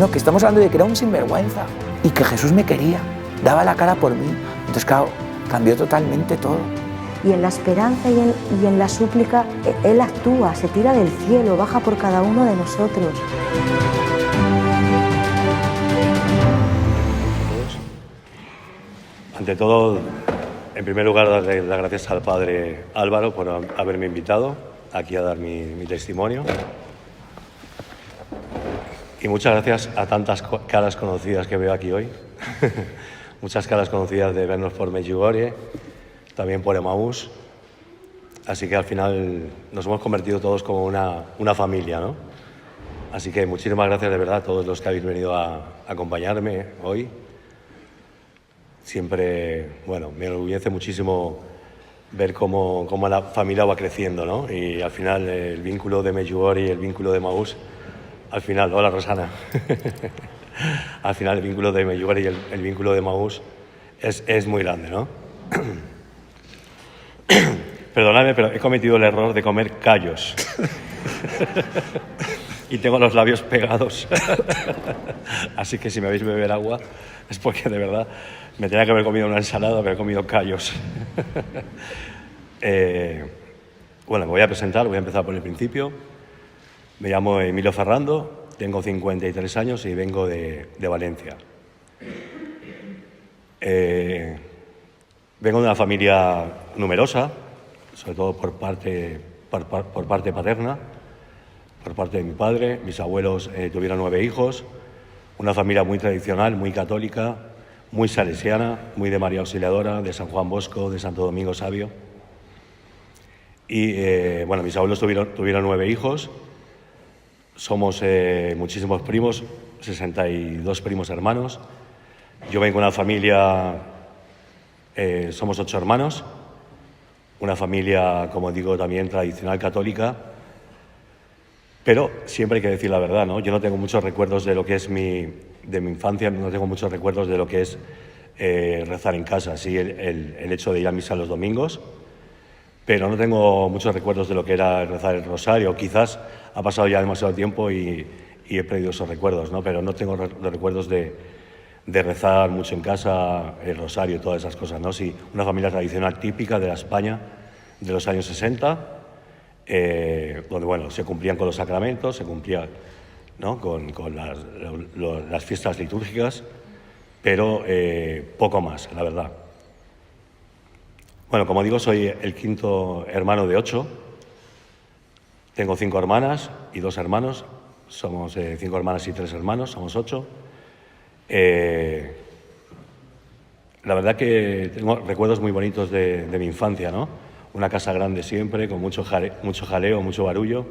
no, que estamos hablando de que era un sinvergüenza y que Jesús me quería, daba la cara por mí. Entonces, claro, cambió totalmente todo. Y en la esperanza y en la súplica, Él actúa, se tira del cielo, baja por cada uno de nosotros. Ante todo, en primer lugar, darle las gracias al Padre Álvaro por haberme invitado aquí a dar mi testimonio. Y muchas gracias a tantas caras conocidas que veo aquí hoy. Muchas caras conocidas de vernos por Medjugorje, también por Emaús. Así que al final nos hemos convertido todos como una familia, ¿no? Así que muchísimas gracias de verdad a todos los que habéis venido a acompañarme hoy. Siempre, bueno, me enorgullece muchísimo ver cómo la familia va creciendo, ¿no? Y al final el vínculo de Medjugorje y el vínculo de Emaús, al final, hola Rosana, al final el vínculo de Medjugorje y el vínculo de Emaús es muy grande, ¿no? Perdonadme, pero he cometido el error de comer callos. Y tengo los labios pegados. Así que si me veis beber agua es porque de verdad me tenía que haber comido una ensalada, pero he comido callos. Bueno, me voy a presentar, voy a empezar por el principio. Me llamo Emilio Ferrando, tengo 53 años y vengo de Valencia. Vengo de una familia numerosa, sobre todo por parte paterna, por parte de mi padre. Mis abuelos tuvieron 9 hijos, una familia muy tradicional, muy católica, muy salesiana, muy de María Auxiliadora, de San Juan Bosco, de Santo Domingo Sabio. Y bueno, mis abuelos tuvieron 9 hijos. Somos muchísimos primos, 62 primos hermanos. Yo vengo de una familia, somos 8 hermanos, una familia, como digo, también tradicional católica, pero siempre hay que decir la verdad, ¿no? Yo no tengo muchos recuerdos de lo que es de mi infancia, no tengo muchos recuerdos de lo que es rezar en casa, sí, el hecho de ir a misa los domingos, pero no tengo muchos recuerdos de lo que era rezar el rosario. Quizás ha pasado ya demasiado tiempo y he perdido esos recuerdos, ¿no? Pero no tengo los recuerdos de rezar mucho en casa, el rosario y todas esas cosas, ¿no? Sí, una familia tradicional típica de la España de los años 60, donde, bueno, se cumplían con los sacramentos, se cumplía, ¿no?, con las fiestas litúrgicas, pero poco más, la verdad. Bueno, como digo, soy el quinto hermano de 8. Tengo 5 hermanas y 2 hermanos. Somos 5 hermanas y 3 hermanos, somos 8. La verdad que tengo recuerdos muy bonitos de mi infancia, ¿no? Una casa grande siempre, con mucho jaleo, mucho barullo.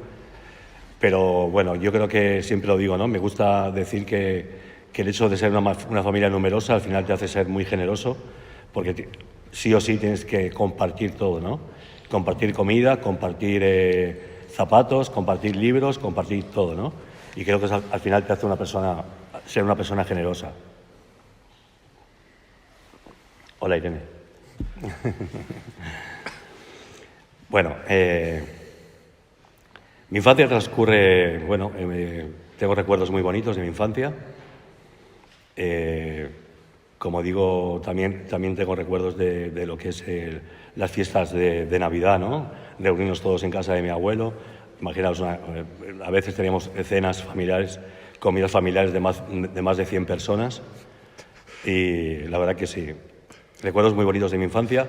Pero bueno, yo creo que siempre lo digo, ¿no? Me gusta decir que el hecho de ser una familia numerosa al final te hace ser muy generoso, porque sí o sí tienes que compartir todo, ¿no? Compartir comida, compartir zapatos, compartir libros, compartir todo, ¿no? Y creo que eso al final te hace ser una persona generosa. Hola, Irene. Bueno, mi infancia transcurre, bueno, tengo recuerdos muy bonitos de mi infancia. Como digo, también tengo recuerdos de lo que es las fiestas de Navidad, ¿no? Reunirnos todos en casa de mi abuelo. Imaginaos, a veces teníamos cenas familiares, comidas familiares de más de 100 personas. Y la verdad que sí, recuerdos muy bonitos de mi infancia.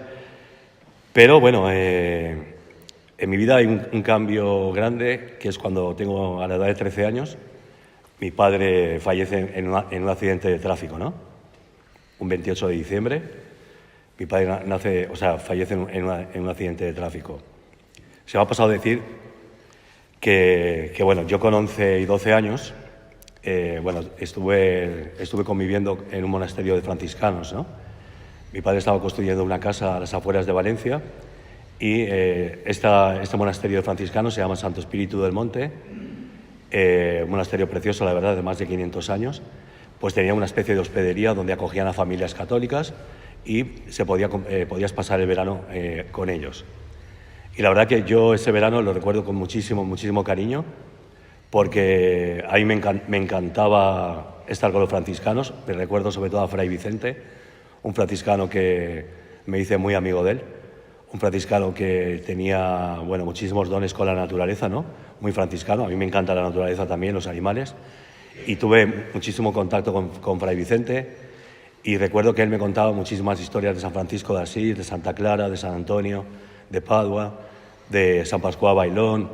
Pero bueno, en mi vida hay un cambio grande, que es cuando tengo a la edad de 13 años, mi padre fallece en un accidente de tráfico, ¿no? Un 28 de diciembre, mi padre fallece en un accidente de tráfico. Se me ha pasado a decir que bueno, yo con 11 y 12 años, bueno, estuve conviviendo en un monasterio de franciscanos, ¿no? Mi padre estaba construyendo una casa a las afueras de Valencia y este monasterio de franciscanos se llama Santo Espíritu del Monte, un monasterio precioso, la verdad, de más de 500 años, pues tenía una especie de hospedería donde acogían a familias católicas y podías pasar el verano con ellos. Y la verdad que yo ese verano lo recuerdo con muchísimo, muchísimo cariño, porque a mí me encantaba estar con los franciscanos. Me recuerdo sobre todo a Fray Vicente, un franciscano que me hice muy amigo de él, un franciscano que tenía, bueno, muchísimos dones con la naturaleza, ¿no? Muy franciscano. A mí me encanta la naturaleza también, los animales, y tuve muchísimo contacto con Fray Vicente, y recuerdo que él me contaba muchísimas historias de San Francisco de Asís, de Santa Clara, de San Antonio, de Padua, de San Pascual Bailón,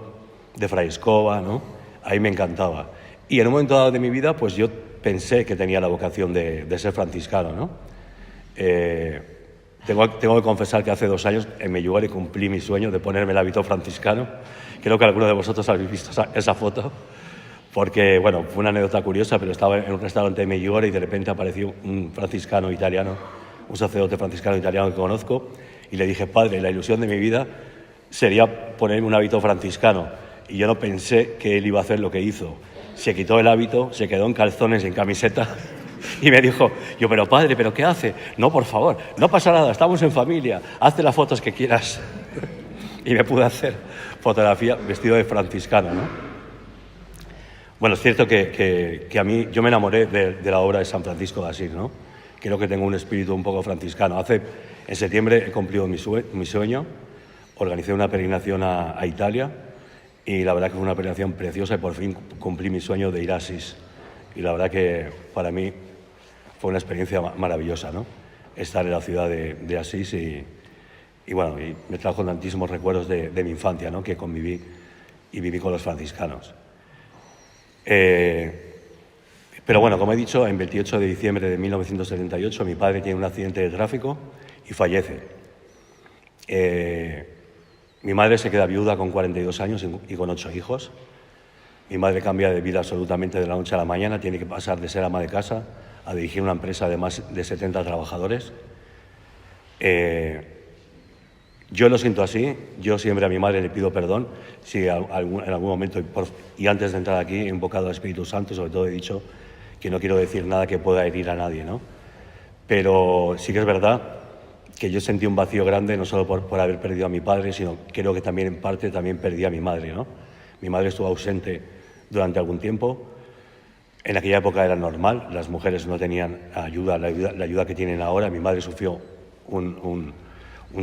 de Fray Escoba, ¿no? A mí me encantaba. Y en un momento dado de mi vida, pues yo pensé que tenía la vocación de ser franciscano, ¿no? Tengo que confesar que hace 2 años en Medjugorje cumplí mi sueño de ponerme el hábito franciscano. Creo que alguno de vosotros habéis visto esa foto, porque, bueno, fue una anécdota curiosa, pero estaba en un restaurante de Medjugorje y de repente apareció un franciscano italiano, un sacerdote franciscano italiano que conozco, y le dije: padre, la ilusión de mi vida sería ponerme un hábito franciscano. Y yo no pensé que él iba a hacer lo que hizo. Se quitó el hábito, se quedó en calzones y en camiseta y me dijo, yo, pero padre, ¿pero qué hace? No, por favor, no pasa nada, estamos en familia, hazte las fotos que quieras. Y me pude hacer fotografía vestido de franciscano, ¿no? Bueno, es cierto que a mí, yo me enamoré de la obra de San Francisco de Asís, ¿no? Creo que tengo un espíritu un poco franciscano. En septiembre he cumplido mi sueño, organicé una peregrinación a Italia, y la verdad que fue una peregrinación preciosa y por fin cumplí mi sueño de ir a Asís. Y la verdad que para mí fue una experiencia maravillosa, ¿no? Estar en la ciudad de Asís y bueno, y me trajo tantísimos recuerdos de mi infancia, ¿no? Que conviví y viví con los franciscanos. Pero bueno, como he dicho, el 28 de diciembre de 1978 mi padre tiene un accidente de tráfico y fallece. Mi madre se queda viuda con 42 años y con 8 hijos. Mi madre cambia de vida absolutamente de la noche a la mañana, tiene que pasar de ser ama de casa a dirigir una empresa de más de 70 trabajadores. Yo lo siento así, yo siempre a mi madre le pido perdón si en algún momento, y antes de entrar aquí, he invocado al Espíritu Santo, sobre todo he dicho que no quiero decir nada que pueda herir a nadie, ¿no? Pero sí que es verdad que yo sentí un vacío grande, no solo por haber perdido a mi padre, sino creo que también en parte también perdí a mi madre, ¿no? Mi madre estuvo ausente durante algún tiempo. En aquella época era normal, las mujeres no tenían la ayuda que tienen ahora. Mi madre sufrió un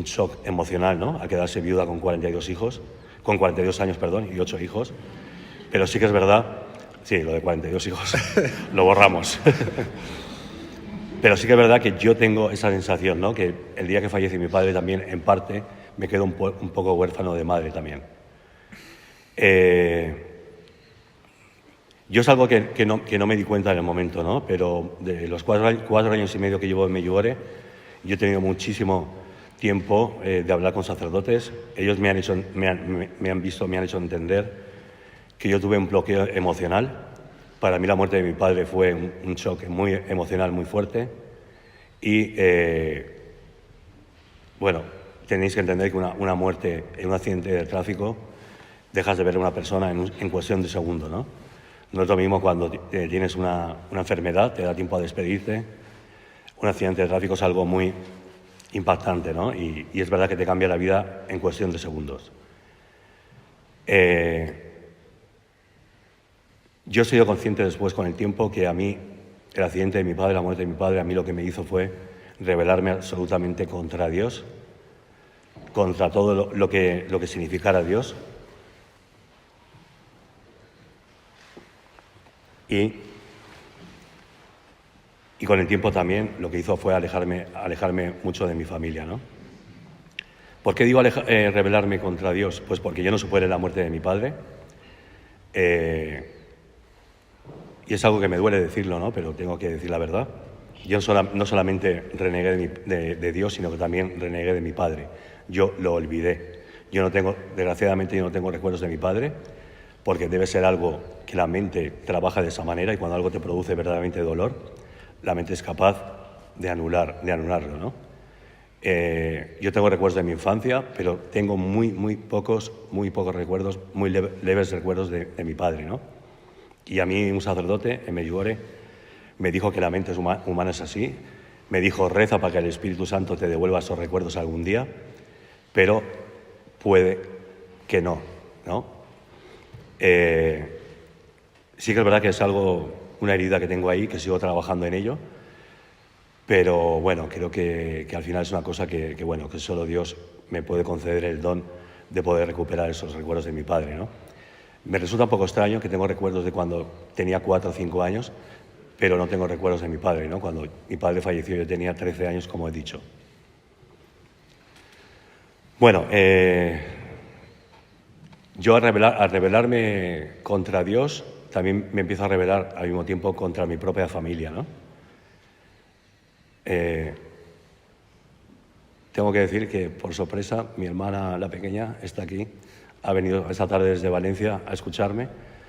shock emocional, ¿no? Al quedarse viuda con 42 años, y 8 hijos. Pero sí que es verdad, sí, lo de 42 hijos, lo borramos. Pero sí que es verdad que yo tengo esa sensación, ¿no? Que el día que fallece mi padre también, en parte, me quedo un poco huérfano de madre también. Yo es algo que no me di cuenta en el momento, ¿no? Pero de los 4 años y medio que llevo en Medjugorje, yo he tenido muchísimo tiempo de hablar con sacerdotes. Ellos me han hecho entender que yo tuve un bloqueo emocional. Para mí la muerte de mi padre fue un shock muy emocional, muy fuerte. Y, bueno, tenéis que entender que una muerte en un accidente de tráfico, dejas de ver a una persona en cuestión de segundos, ¿no? No es lo mismo cuando tienes una enfermedad, te da tiempo a despedirte. Un accidente de tráfico es algo muy impactante, ¿no? Y es verdad que te cambia la vida en cuestión de segundos. Yo he sido consciente después, con el tiempo, que a mí el accidente de mi padre, la muerte de mi padre, a mí lo que me hizo fue rebelarme absolutamente contra Dios, contra todo lo que significara Dios. Y con el tiempo también lo que hizo fue alejarme mucho de mi familia, ¿no? ¿Por qué digo rebelarme contra Dios? Pues porque yo no supe la muerte de mi padre. Y es algo que me duele decirlo, ¿no? Pero tengo que decir la verdad. Yo no solamente renegué de Dios, sino que también renegué de mi padre. Yo lo olvidé. Desgraciadamente yo no tengo recuerdos de mi padre, porque debe ser algo que la mente trabaja de esa manera, y cuando algo te produce verdaderamente dolor, la mente es capaz de anularlo, ¿no? Yo tengo recuerdos de mi infancia, pero tengo muy pocos recuerdos, muy leves recuerdos de mi padre, ¿no? Y a mí un sacerdote en Medjugorje me dijo que la mente humana es así, me dijo: reza para que el Espíritu Santo te devuelva esos recuerdos algún día, pero puede que no, ¿no? Sí que es verdad que es algo, una herida que tengo ahí, que sigo trabajando en ello, pero bueno, creo que al final es una cosa que solo Dios me puede conceder el don de poder recuperar esos recuerdos de mi padre, ¿no? Me resulta un poco extraño que tengo recuerdos de cuando tenía 4 o 5 años, pero no tengo recuerdos de mi padre, ¿no? Cuando mi padre falleció yo tenía 13 años, como he dicho. Bueno, yo al rebelarme contra Dios, también me empiezo a rebelar al mismo tiempo contra mi propia familia, ¿no? Tengo que decir que, por sorpresa, mi hermana, la pequeña, está aquí. Ha venido esta tarde desde Valencia a escucharme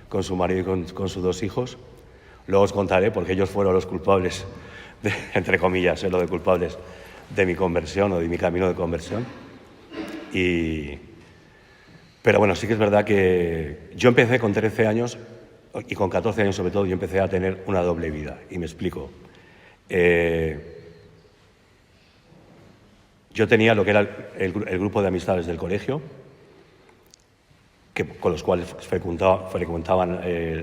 con su marido y con sus 2 hijos. Luego os contaré porque ellos fueron los culpables, entre comillas, lo de culpables de mi conversión o de mi camino de conversión. Pero bueno, sí que es verdad que yo empecé con 13 años y con 14 años sobre todo, yo empecé a tener una doble vida. Y me explico. Yo tenía lo que era el grupo de amistades del colegio, con los cuales frecuentaban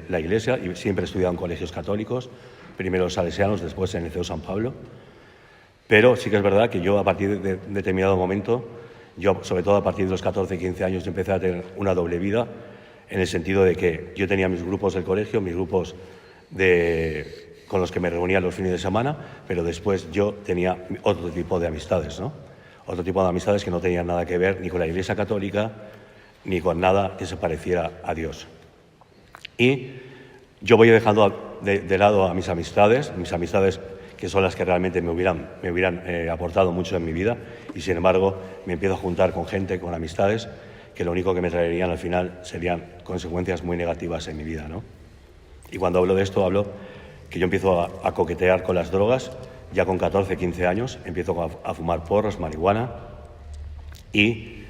la iglesia, y siempre estudiaban en colegios católicos, primero los salesianos, después en el Liceo San Pablo. Pero sí que es verdad que yo a partir de determinado momento, yo sobre todo a partir de los 14 y 15 años, empecé a tener una doble vida, en el sentido de que yo tenía mis grupos del colegio, mis grupos con los que me reunía los fines de semana, pero después yo tenía otro tipo de amistades, ¿no? Otro tipo de amistades que no tenían nada que ver ni con la Iglesia Católica, ni con nada que se pareciera a Dios. Y yo voy dejando de lado a mis amistades que son las que realmente me hubieran aportado mucho en mi vida, y sin embargo me empiezo a juntar con gente, con amistades, que lo único que me traerían al final serían consecuencias muy negativas en mi vida, ¿no? Y cuando hablo de esto, hablo que yo empiezo a coquetear con las drogas, ya con 14, 15 años, empiezo a fumar porros, marihuana, y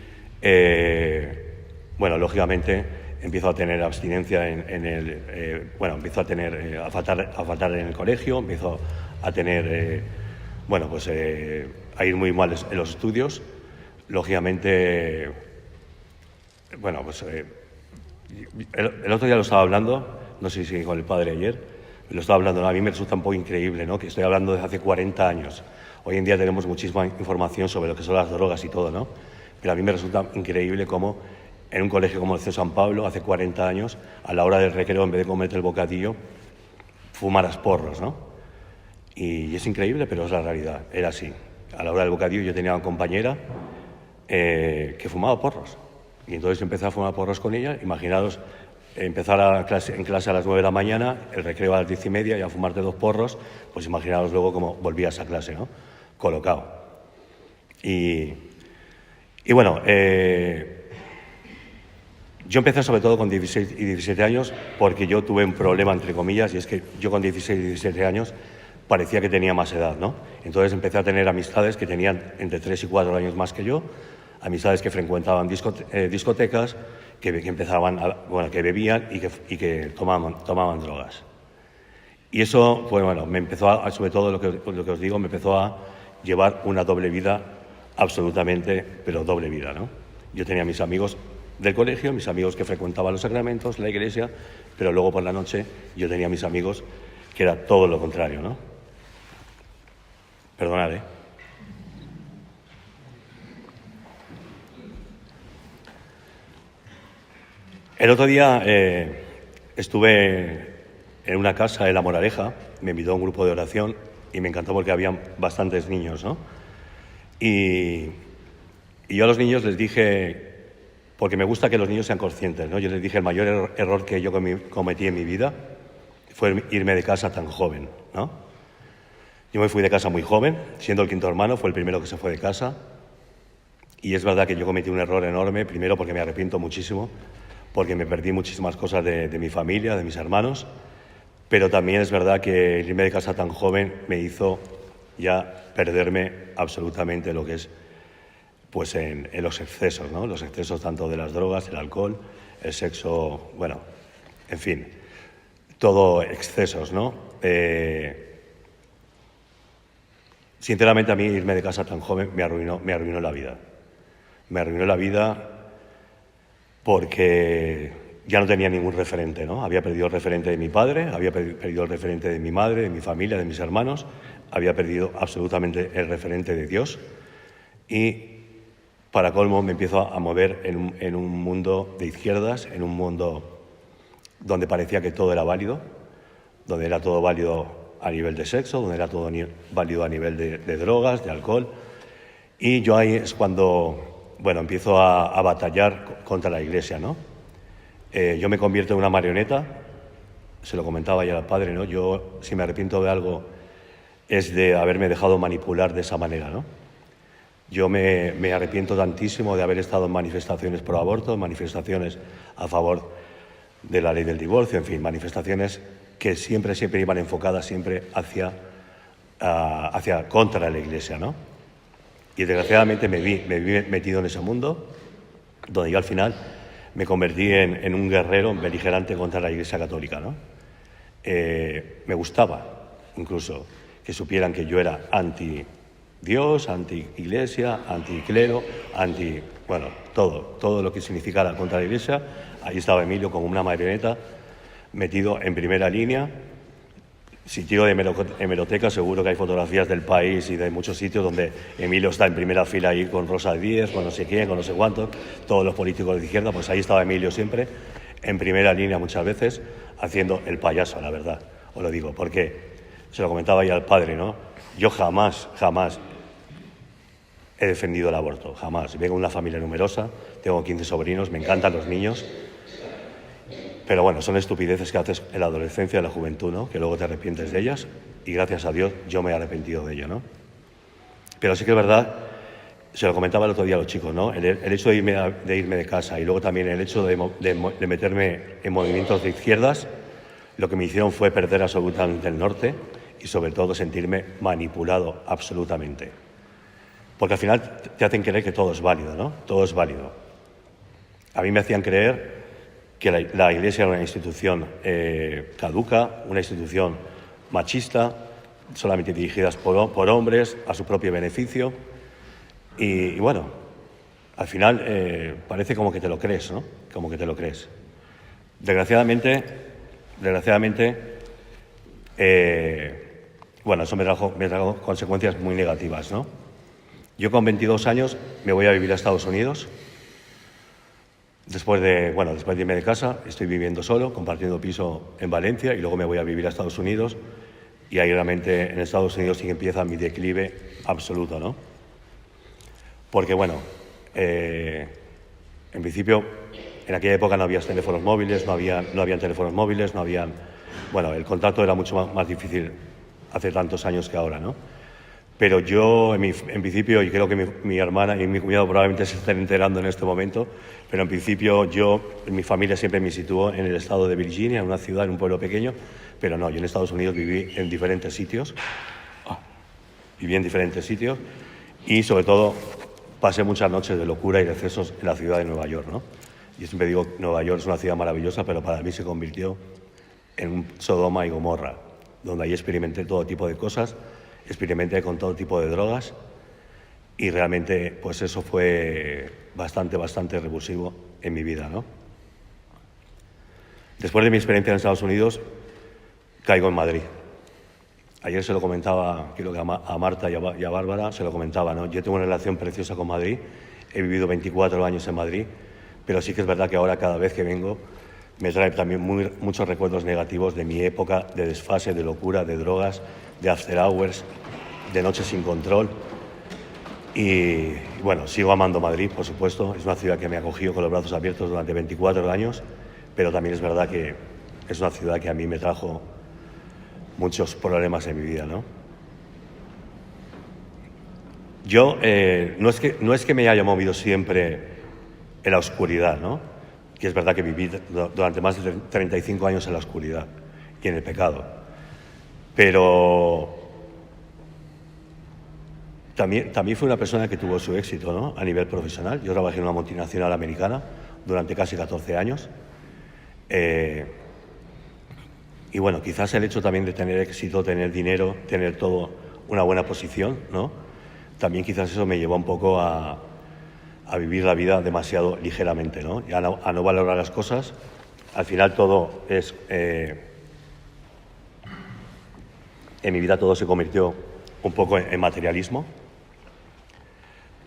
lógicamente empiezo a tener abstinencia empiezo a tener a faltar en el colegio, empiezo a tener a ir muy mal en los estudios. Lógicamente, el otro día lo estaba hablando, no sé si con el padre ayer, lo estaba hablando, ¿no? A mí me resulta un poco increíble, ¿no? Que estoy hablando de hace 40 años. Hoy en día tenemos muchísima información sobre lo que son las drogas y todo, ¿no? Pero a mí me resulta increíble cómo en un colegio como el Liceo San Pablo, hace 40 años, a la hora del recreo, en vez de comerte el bocadillo, fumaras porros, ¿no? Y es increíble, pero es la realidad. Era así. A la hora del bocadillo yo tenía una compañera que fumaba porros. Y entonces empecé a fumar porros con ella. Imaginaros empezar en clase a las 9 de la mañana, el recreo a las 10:30 y a fumarte 2 porros, pues imaginaros luego cómo volvías a clase, ¿no? Colocado. Y bueno, yo empecé sobre todo con 16 y 17 años porque yo tuve un problema, entre comillas, y es que yo con 16 y 17 años parecía que tenía más edad, ¿no? Entonces empecé a tener amistades que tenían entre 3 y 4 años más que yo, amistades que frecuentaban discotecas, que empezaban que bebían y que tomaban drogas. Y eso, me empezó sobre todo lo que os digo, me empezó a llevar una doble vida, absolutamente, pero doble vida, ¿no? Yo tenía mis amigos del colegio, mis amigos que frecuentaban los sacramentos, la iglesia, pero luego por la noche yo tenía mis amigos que era todo lo contrario, ¿no? Perdonad, ¿eh? El otro día estuve en una casa en La Moraleja, me invitó a un grupo de oración y me encantó porque había bastantes niños, ¿no? Y yo a los niños les dije, porque me gusta que los niños sean conscientes, ¿no? Yo les dije, el mayor error que yo cometí en mi vida fue irme de casa tan joven, ¿no? Yo me fui de casa muy joven, siendo el quinto hermano, fue el primero que se fue de casa. Y es verdad que yo cometí un error enorme, primero porque me arrepiento muchísimo, porque me perdí muchísimas cosas de mi familia, de mis hermanos, pero también es verdad que irme de casa tan joven me hizo ya perderme absolutamente lo que es pues en los excesos, ¿no? Los excesos tanto de las drogas, el alcohol, el sexo, en fin, todo excesos, ¿no? Sinceramente a mí irme de casa tan joven me arruinó la vida. Me arruinó la vida porque ya no tenía ningún referente, ¿no? Había perdido el referente de mi padre, había perdido el referente de mi madre, de mi familia, de mis hermanos, había perdido absolutamente el referente de Dios y, para colmo, me empiezo a mover en un mundo de izquierdas, en un mundo donde parecía que todo era válido, donde era todo válido a nivel de sexo, donde era todo válido a nivel de drogas, de alcohol. Y yo ahí es cuando, bueno, empiezo a batallar contra la Iglesia, ¿no? Yo me convierto en una marioneta, se lo comentaba ya al padre, ¿no? Yo, si me arrepiento de algo, es de haberme dejado manipular de esa manera, ¿no? Yo me arrepiento tantísimo de haber estado en manifestaciones pro aborto, manifestaciones a favor de la ley del divorcio, en fin, manifestaciones que siempre iban enfocadas siempre hacia contra la Iglesia, ¿no? Y desgraciadamente me vi metido en ese mundo, donde yo al final me convertí en un guerrero beligerante contra la Iglesia Católica, ¿no? Me gustaba incluso que supieran que yo era anti-Dios, anti-Iglesia, anti-clero, bueno, todo lo que significara contra la Iglesia. Ahí estaba Emilio como una marioneta, metido en primera línea. Si tiro de hemeroteca, seguro que hay fotografías del país y de muchos sitios donde Emilio está en primera fila ahí con Rosa Díez, con no sé quién, con no sé cuántos, todos los políticos de izquierda, pues ahí estaba Emilio siempre, en primera línea muchas veces, haciendo el payaso, la verdad. Os lo digo, porque se lo comentaba ya al padre, ¿no? Yo jamás he defendido el aborto, jamás. Vengo de una familia numerosa, tengo 15 sobrinos, me encantan los niños. Pero bueno, son estupideces que haces en la adolescencia, en la juventud, ¿no? Que luego te arrepientes de ellas y gracias a Dios yo me he arrepentido de ello, ¿no? Pero sí que es verdad, se lo comentaba el otro día a los chicos, ¿no? El hecho de irme de casa y luego también el hecho de meterme en movimientos de izquierdas, lo que me hicieron fue perder absolutamente el norte y sobre todo sentirme manipulado absolutamente. Porque al final te hacen creer que todo es válido, ¿no? Todo es válido. A mí me hacían creer que la Iglesia era una institución caduca, una institución machista, solamente dirigidas por hombres, a su propio beneficio. Y bueno, al final parece como que te lo crees, ¿no? Como que te lo crees. Desgraciadamente, bueno, eso me trajo consecuencias muy negativas, ¿no? Yo con 22 años me voy a vivir a Estados Unidos. Después de irme de casa, estoy viviendo solo, compartiendo piso en Valencia y luego me voy a vivir a Estados Unidos y ahí realmente en Estados Unidos sí que empieza mi declive absoluto, ¿no? Porque bueno, en principio en aquella época no había teléfonos móviles, no habían teléfonos móviles, bueno, el contacto era mucho más difícil hace tantos años que ahora, ¿no? Pero yo, en principio, y creo que mi hermana y mi cuñado probablemente se estén enterando en este momento, pero en principio mi familia siempre me situó en el estado de Virginia, en una ciudad, en un pueblo pequeño, pero no, yo en Estados Unidos viví en diferentes sitios, y sobre todo pasé muchas noches de locura y de excesos en la ciudad de Nueva York, ¿no? Yo siempre digo que Nueva York es una ciudad maravillosa, pero para mí se convirtió en un Sodoma y Gomorra, donde ahí experimenté todo tipo de cosas, experimenté con todo tipo de drogas y realmente pues eso fue bastante revulsivo en mi vida, ¿no? Después de mi experiencia en Estados Unidos, caigo en Madrid. Ayer se lo comentaba, creo que a Marta y a Bárbara, se lo comentaba, ¿no? Yo tengo una relación preciosa con Madrid, he vivido 24 años en Madrid, pero sí que es verdad que ahora cada vez que vengo me trae también muchos recuerdos negativos de mi época de desfase, de locura, de drogas, de after hours, de noches sin control. Y bueno, sigo amando Madrid, por supuesto. Es una ciudad que me ha acogido con los brazos abiertos durante 24 años, pero también es verdad que es una ciudad que a mí me trajo muchos problemas en mi vida, ¿no? Yo no es que me haya movido siempre en la oscuridad, ¿no? Que es verdad que viví durante más de 35 años en la oscuridad y en el pecado. Pero también fui una persona que tuvo su éxito, ¿no? A nivel profesional. Yo trabajé en una multinacional americana durante casi 14 años. Y bueno, quizás el hecho también de tener éxito, tener dinero, tener todo, una buena posición, ¿no? También quizás eso me llevó un poco a vivir la vida demasiado ligeramente, ¿no? Y a no valorar las cosas al final todo es... en mi vida todo se convirtió un poco en materialismo.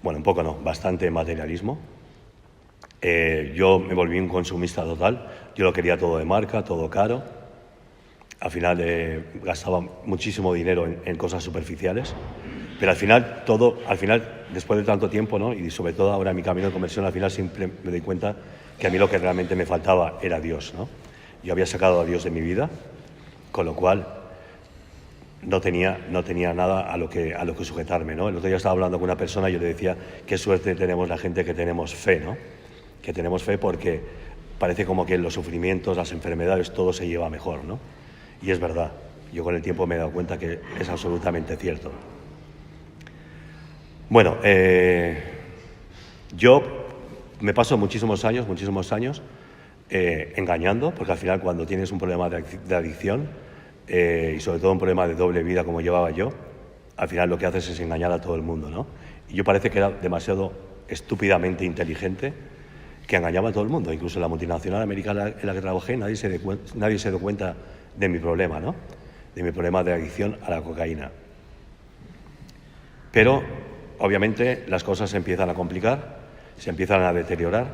Bueno, un poco no, bastante en materialismo. Yo me volví un consumista total. Yo lo quería todo de marca, todo caro. Al final gastaba muchísimo dinero en cosas superficiales. Pero al final, después de tanto tiempo, ¿no? Y sobre todo ahora en mi camino de conversión, al final siempre me doy cuenta que a mí lo que realmente me faltaba era Dios, ¿no? Yo había sacado a Dios de mi vida, con lo cual no tenía nada a lo que sujetarme, ¿no? El otro día estaba hablando con una persona y yo le decía qué suerte tenemos la gente que tenemos fe, ¿no? Que tenemos fe porque parece como que los sufrimientos, las enfermedades, todo se lleva mejor, ¿no? Y es verdad. Yo con el tiempo me he dado cuenta que es absolutamente cierto. Bueno, yo me paso muchísimos años engañando, porque al final cuando tienes un problema de adicción y sobre todo un problema de doble vida como llevaba yo, al final lo que haces es engañar a todo el mundo, ¿no? Y yo parece que era demasiado estúpidamente inteligente, que engañaba a todo el mundo, incluso en la multinacional americana en la que trabajé nadie se dio cuenta de mi problema, ¿no? De mi problema de adicción a la cocaína. Pero obviamente las cosas se empiezan a complicar, se empiezan a deteriorar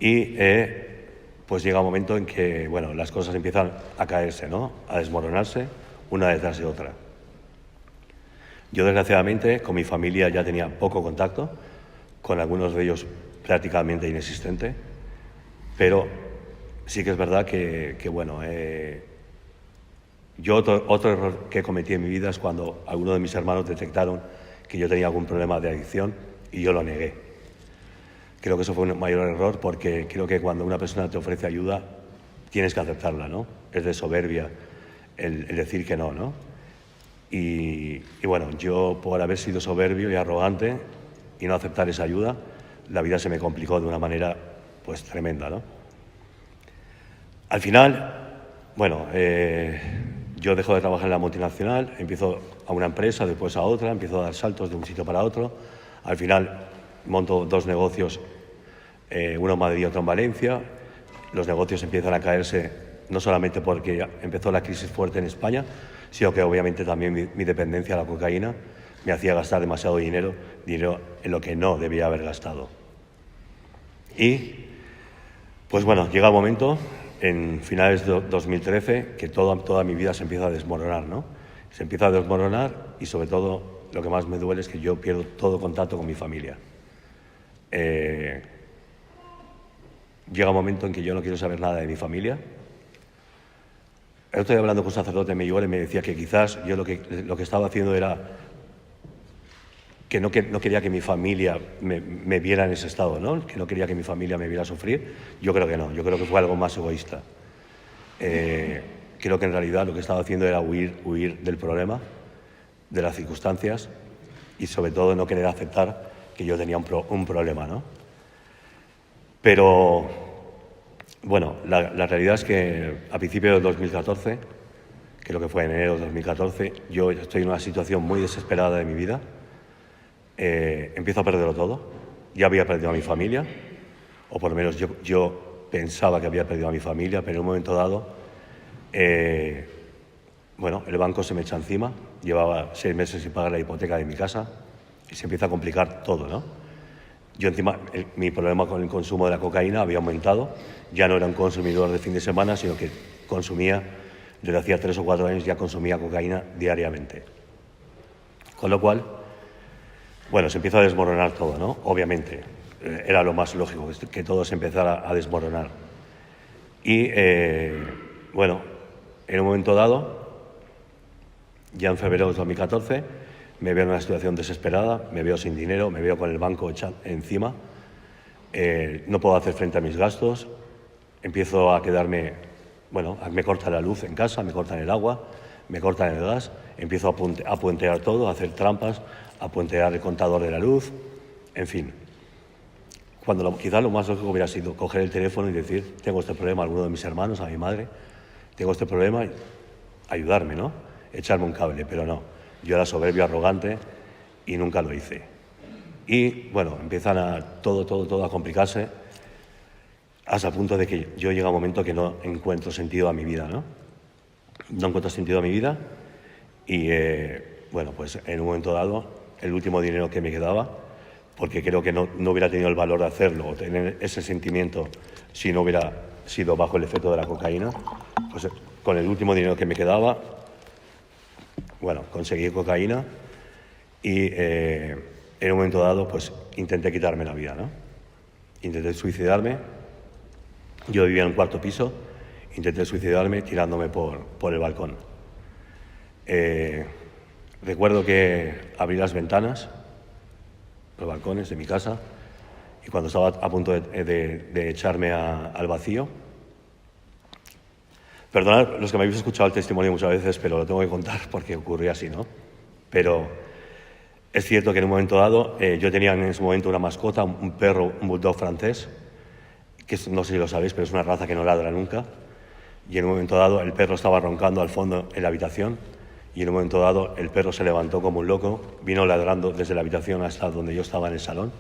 y pues llega un momento en que, bueno, las cosas empiezan a caerse, ¿no? A desmoronarse una detrás de otra. Yo, desgraciadamente, con mi familia ya tenía poco contacto, con algunos de ellos prácticamente inexistente, pero sí que es verdad que bueno, yo otro error que cometí en mi vida es cuando algunos de mis hermanos detectaron que yo tenía algún problema de adicción y yo lo negué. Creo que eso fue un mayor error porque creo que cuando una persona te ofrece ayuda tienes que aceptarla, ¿no? Es de soberbia el decir que no, ¿no? Y bueno, yo por haber sido soberbio y arrogante y no aceptar esa ayuda, la vida se me complicó de una manera pues tremenda, ¿no? Al final, bueno, yo dejo de trabajar en la multinacional, empiezo a una empresa, después a otra, empiezo a dar saltos de un sitio para otro. Al final monto dos negocios, uno en Madrid y otro en Valencia. Los negocios empiezan a caerse no solamente porque empezó la crisis fuerte en España, sino que obviamente también mi dependencia a la cocaína me hacía gastar demasiado dinero en lo que no debía haber gastado. Y, pues bueno, llega el momento, en finales de 2013, que toda mi vida se empieza a desmoronar, ¿no? Se empieza a desmoronar y, sobre todo, lo que más me duele es que yo pierdo todo contacto con mi familia. Llega un momento en que yo no quiero saber nada de mi familia. Estoy hablando con un sacerdote mayor y me decía que quizás yo lo que estaba haciendo era que no quería que mi familia me viera en ese estado, ¿no? Que no quería que mi familia me viera sufrir. Yo creo que no, yo creo que fue algo más egoísta. Creo que en realidad lo que estaba haciendo era huir del problema, de las circunstancias y sobre todo no querer aceptar que yo tenía un problema, ¿no? Pero, bueno, la realidad es que a principios del 2014, creo que fue en enero de 2014, yo estoy en una situación muy desesperada de mi vida. Empiezo a perderlo todo. Ya había perdido a mi familia, o por lo menos yo pensaba que había perdido a mi familia, pero en un momento dado, bueno, el banco se me echa encima. Llevaba 6 meses sin pagar la hipoteca de mi casa y se empieza a complicar todo, ¿no? Yo encima, mi problema con el consumo de la cocaína había aumentado. Ya no era un consumidor de fin de semana, sino que consumía, desde hacía 3 o 4 años ya consumía cocaína diariamente. Con lo cual, bueno, se empieza a desmoronar todo, ¿no? Obviamente, era lo más lógico, que todo se empezara a desmoronar. Y, bueno, en un momento dado, ya en febrero de 2014, me veo en una situación desesperada, me veo sin dinero, me veo con el banco encima, no puedo hacer frente a mis gastos, empiezo a quedarme, bueno, me cortan la luz en casa, me cortan el agua, me cortan el gas, empiezo a puentear todo, a hacer trampas, a puentear el contador de la luz, en fin. Cuando quizás lo más lógico hubiera sido coger el teléfono y decir, tengo este problema a alguno de mis hermanos, a mi madre, tengo este problema, ayudarme, ¿no? Echarme un cable, pero no. Yo era soberbio, arrogante y nunca lo hice. Y, bueno, empiezan todo a complicarse hasta el punto de que yo llega un momento que no encuentro sentido a mi vida, ¿no? No encuentro sentido a mi vida y, bueno, pues en un momento dado, el último dinero que me quedaba, porque creo que no hubiera tenido el valor de hacerlo o tener ese sentimiento si no hubiera sido bajo el efecto de la cocaína, pues con el último dinero que me quedaba, bueno, conseguí cocaína y en un momento dado pues intenté quitarme la vida, ¿no? Intenté suicidarme. Yo vivía en un cuarto piso, intenté suicidarme tirándome por el balcón. Recuerdo que abrí las ventanas, los balcones de mi casa, y cuando estaba a punto de echarme al vacío, perdonad los que me habéis escuchado el testimonio muchas veces, pero lo tengo que contar porque ocurrió así, ¿no? Pero es cierto que en un momento dado, yo tenía en ese momento una mascota, un perro, un bulldog francés, que no sé si lo sabéis, pero es una raza que no ladra nunca, y en un momento dado el perro estaba roncando al fondo en la habitación, y en un momento dado el perro se levantó como un loco, vino ladrando desde la habitación hasta donde yo estaba en el salón,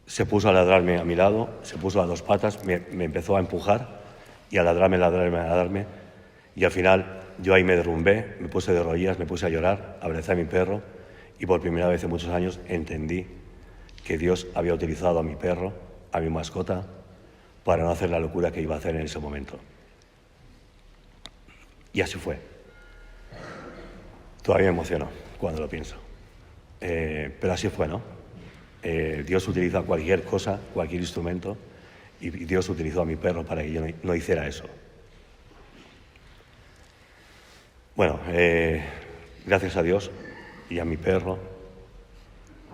se puso a ladrarme a mi lado, se puso a dos patas, me empezó a empujar y a ladrarme, y al final yo ahí me derrumbé, me puse de rodillas, me puse a llorar, abracé a mi perro y por primera vez en muchos años entendí que Dios había utilizado a mi perro, a mi mascota, para no hacer la locura que iba a hacer en ese momento. Y así fue. Todavía me emociono cuando lo pienso. Pero así fue, ¿no? Dios utiliza cualquier cosa, cualquier instrumento, y Dios utilizó a mi perro para que yo no hiciera eso. Bueno, gracias a Dios y a mi perro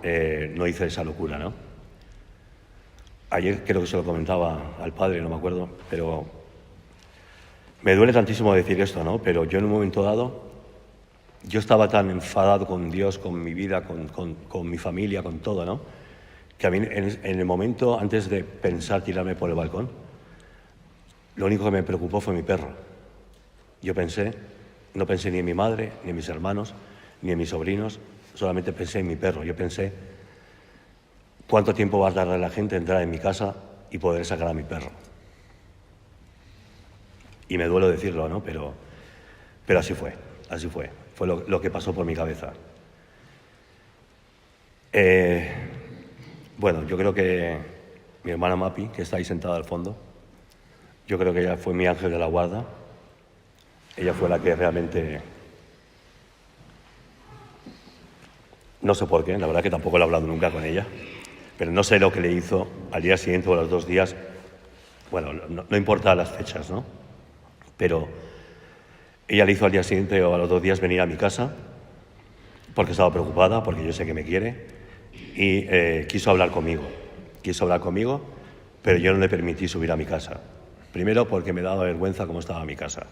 no hice esa locura, ¿no? Ayer creo que se lo comentaba al padre, no me acuerdo, pero me duele tantísimo decir esto, ¿no? Pero yo en un momento dado, yo estaba tan enfadado con Dios, con mi vida, con mi familia, con todo, ¿no? Que a mí en el momento, antes de pensar tirarme por el balcón, lo único que me preocupó fue mi perro. Yo no pensé ni en mi madre, ni en mis hermanos, ni en mis sobrinos, solamente pensé en mi perro. Yo pensé, ¿cuánto tiempo va a tardar la gente en entrar en mi casa y poder sacar a mi perro? Y me duele decirlo, ¿no? Pero así fue, fue lo que pasó por mi cabeza. Bueno, yo creo que mi hermana Mapi, que está ahí sentada al fondo, yo creo que ella fue mi ángel de la guarda. Ella fue la que realmente... No sé por qué, la verdad que tampoco he hablado nunca con ella, pero no sé lo que le hizo al día siguiente o a los 2 días. Bueno, no importa las fechas, ¿no? Pero ella le hizo al día siguiente o a los 2 días venir a mi casa porque estaba preocupada, porque yo sé que me quiere, y quiso hablar conmigo, pero yo no le permití subir a mi casa. Primero porque me daba vergüenza cómo estaba mi casa.